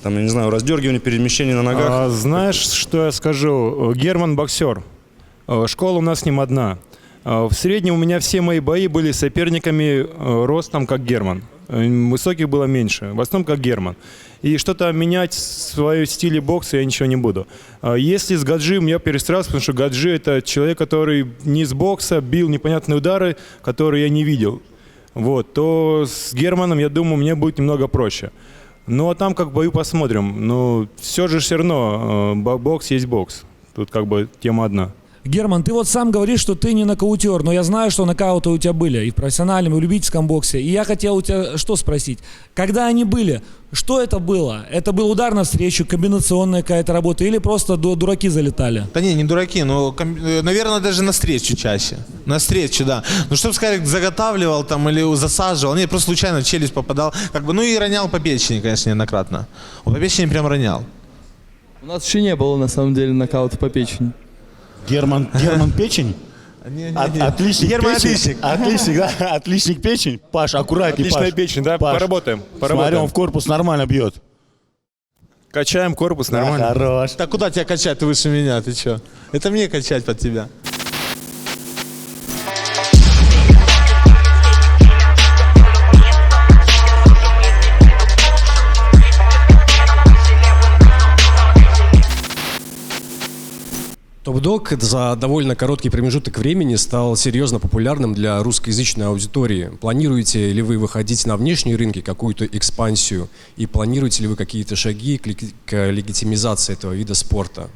там, я не знаю, раздергивание, перемещение на ногах? Знаешь, что я скажу? Герман боксер. Школа у нас с ним одна. В среднем у меня все мои бои были с соперниками ростом, как Герман. Высоких было меньше, в основном как Герман. И что-то менять в своем стиле бокса я ничего не буду. Если с Гаджием я перестраивался, потому что Гаджи — это человек, который не с бокса бил непонятные удары, которые я не видел. Вот, то с Германом, я думаю, мне будет немного проще. Ну, а там как в бою посмотрим. Но все равно бокс есть бокс. Тут как бы тема одна. Герман, ты вот сам говоришь, что ты не нокаутер, но я знаю, что нокауты у тебя были и в профессиональном, и в любительском боксе. И я хотел у тебя что спросить? Когда они были, что это было? Это был удар навстречу, комбинационная какая-то работа или просто дураки залетали? Да не дураки, но, наверное, даже на встречу чаще. На встречу, да. Ну, чтобы сказать, заготавливал там или засаживал. Нет, просто случайно в челюсть попадал. Ну и ронял по печени, конечно, неоднократно. По печени прям ронял. У нас еще не было, на самом деле, нокаута по печени. Герман печень? Отличник Герман печень. Отличник, да? Отличник печень. Паш, аккуратней, Отличная Паш. печень, да? Паш. Поработаем. Смотри, он в корпус нормально бьет. Качаем корпус, нормально. Хорош. Так куда тебя качать? Ты выше меня, ты что? Это мне качать под тебя. Топ-дог за довольно короткий промежуток времени стал серьезно популярным для русскоязычной аудитории. Планируете ли вы выходить на внешние рынки, какую-то экспансию? И планируете ли вы какие-то шаги к легитимизации этого вида спорта?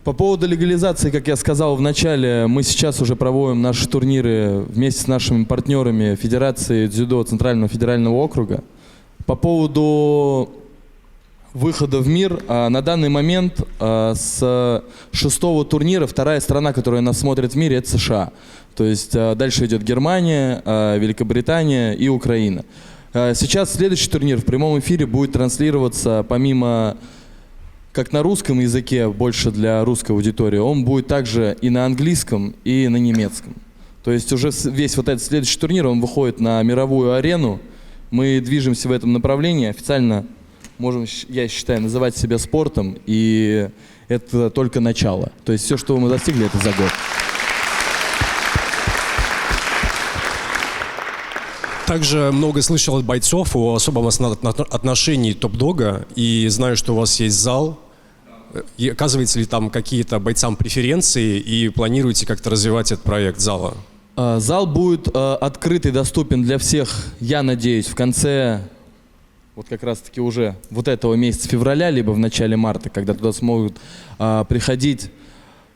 По поводу легализации, как я сказал в начале, мы сейчас уже проводим наши турниры вместе с нашими партнерами Федерации дзюдо Центрального федерального округа. По поводу выхода в мир, на данный момент с 6-го турнира вторая страна, которая нас смотрит в мире, это США. То есть дальше идет Германия, Великобритания и Украина. Сейчас следующий турнир в прямом эфире будет транслироваться помимо как на русском языке, больше для русской аудитории, он будет также и на английском, и на немецком. То есть уже весь вот этот следующий турнир, он выходит на мировую арену. Мы движемся в этом направлении. Официально можем, я считаю, называть себя спортом, и это только начало. То есть все, что мы достигли, это за год. Также много слышал от бойцов о особом отношении Топ-Дога, и знаю, что у вас есть зал. И оказывается ли там какие-то бойцам преференции, и планируете как-то развивать этот проект зала? Зал будет открыт и доступен для всех, я надеюсь, в конце, вот как раз-таки уже вот этого месяца февраля, либо в начале марта, когда туда смогут приходить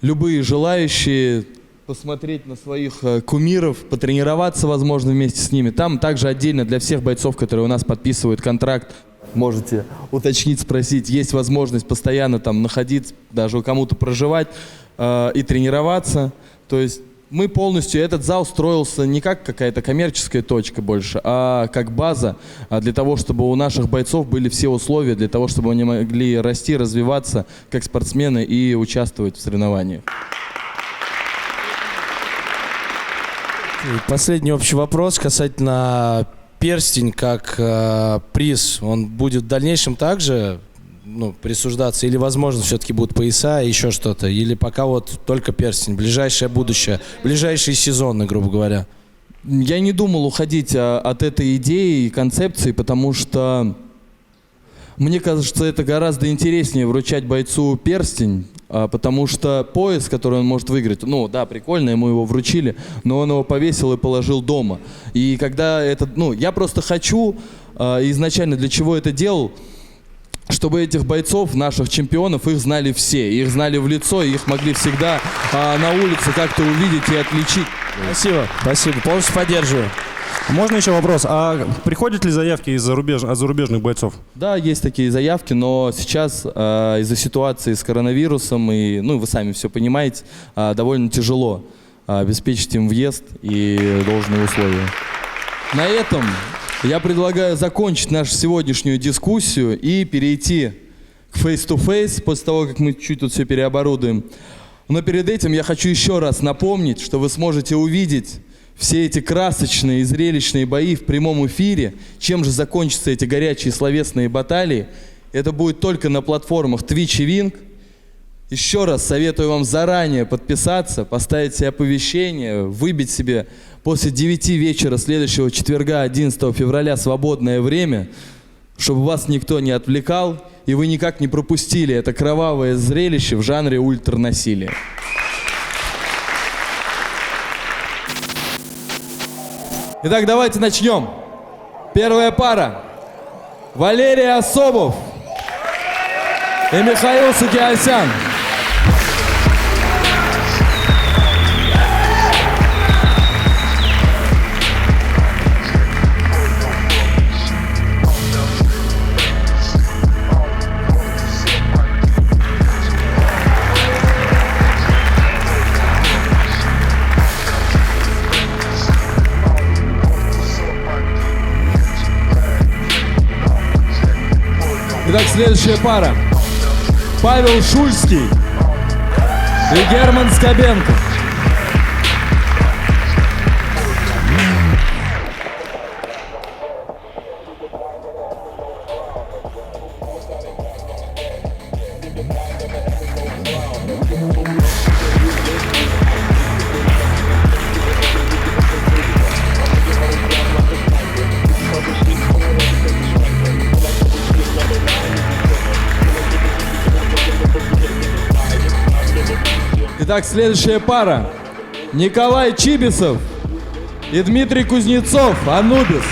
любые желающие, посмотреть на своих кумиров, потренироваться, возможно, вместе с ними. Там также отдельно для всех бойцов, которые у нас подписывают контракт, можете уточнить, спросить, есть возможность постоянно там находиться, даже кому-то проживать и тренироваться. То есть мы полностью, этот зал строился не как какая-то коммерческая точка больше, а как база для того, чтобы у наших бойцов были все условия для того, чтобы они могли расти, развиваться как спортсмены и участвовать в соревнованиях. Последний общий вопрос касательно перстень как приз. Он будет в дальнейшем также присуждаться, или, возможно, все-таки будут пояса и еще что-то, или пока вот только перстень, ближайшее будущее, ближайшие сезоны, грубо говоря? Я не думал уходить от этой идеи и концепции, потому что мне кажется, это гораздо интереснее вручать бойцу перстень, потому что пояс, который он может выиграть, ну да, прикольно, ему его вручили, но он его повесил и положил дома. И когда это, я просто хочу, изначально для чего это делал, чтобы этих бойцов, наших чемпионов, их знали все, их знали в лицо, и их могли всегда на улице как-то увидеть и отличить. Спасибо, полностью поддерживаю. Можно еще вопрос? А приходят ли заявки от зарубежных бойцов? Да, есть такие заявки, но сейчас из-за ситуации с коронавирусом, и, вы сами все понимаете, довольно тяжело обеспечить им въезд и должные условия. На этом я предлагаю закончить нашу сегодняшнюю дискуссию и перейти к face-to-face, после того, как мы чуть тут все переоборудуем. Но перед этим я хочу еще раз напомнить, что вы сможете увидеть все эти красочные и зрелищные бои в прямом эфире. Чем же закончатся эти горячие словесные баталии? Это будет только на платформах Twitch и Wing. Еще раз советую вам заранее подписаться, поставить себе оповещение, выбить себе после 9 вечера следующего четверга, 11 февраля, свободное время, чтобы вас никто не отвлекал, и вы никак не пропустили это кровавое зрелище в жанре ультранасилия. Итак, давайте начнем. Первая пара. Валерий Особов и Михаил Сукиасян. Итак, следующая пара. Павел Шульский и Герман Скобенко. Итак, следующая пара. Николай Чибисов и Дмитрий Кузнецов, Анубис.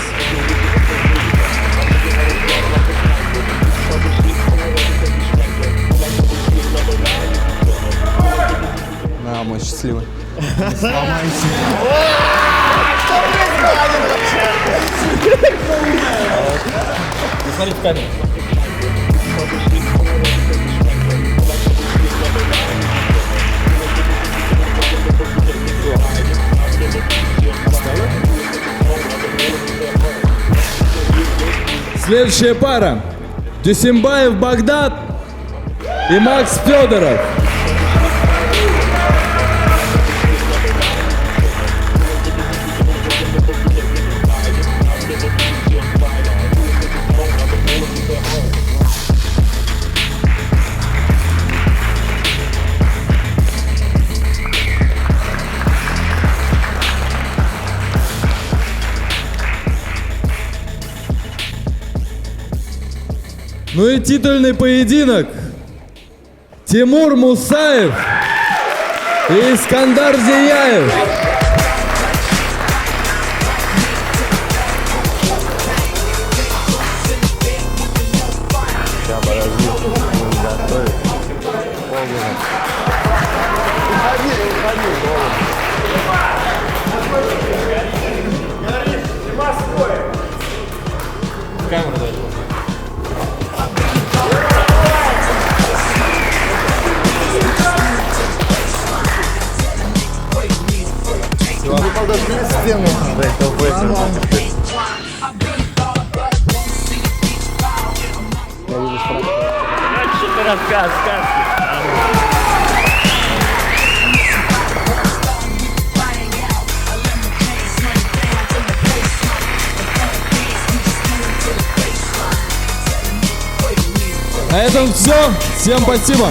Да, мой счастливый. Не сломайся. Не смотри в камеру. Следующая пара. Дюсимбаев Багдад и Макс Федоров. Ну и титульный поединок. Тимур Мусаев и Искандар Зияев. На этом все. Всем спасибо.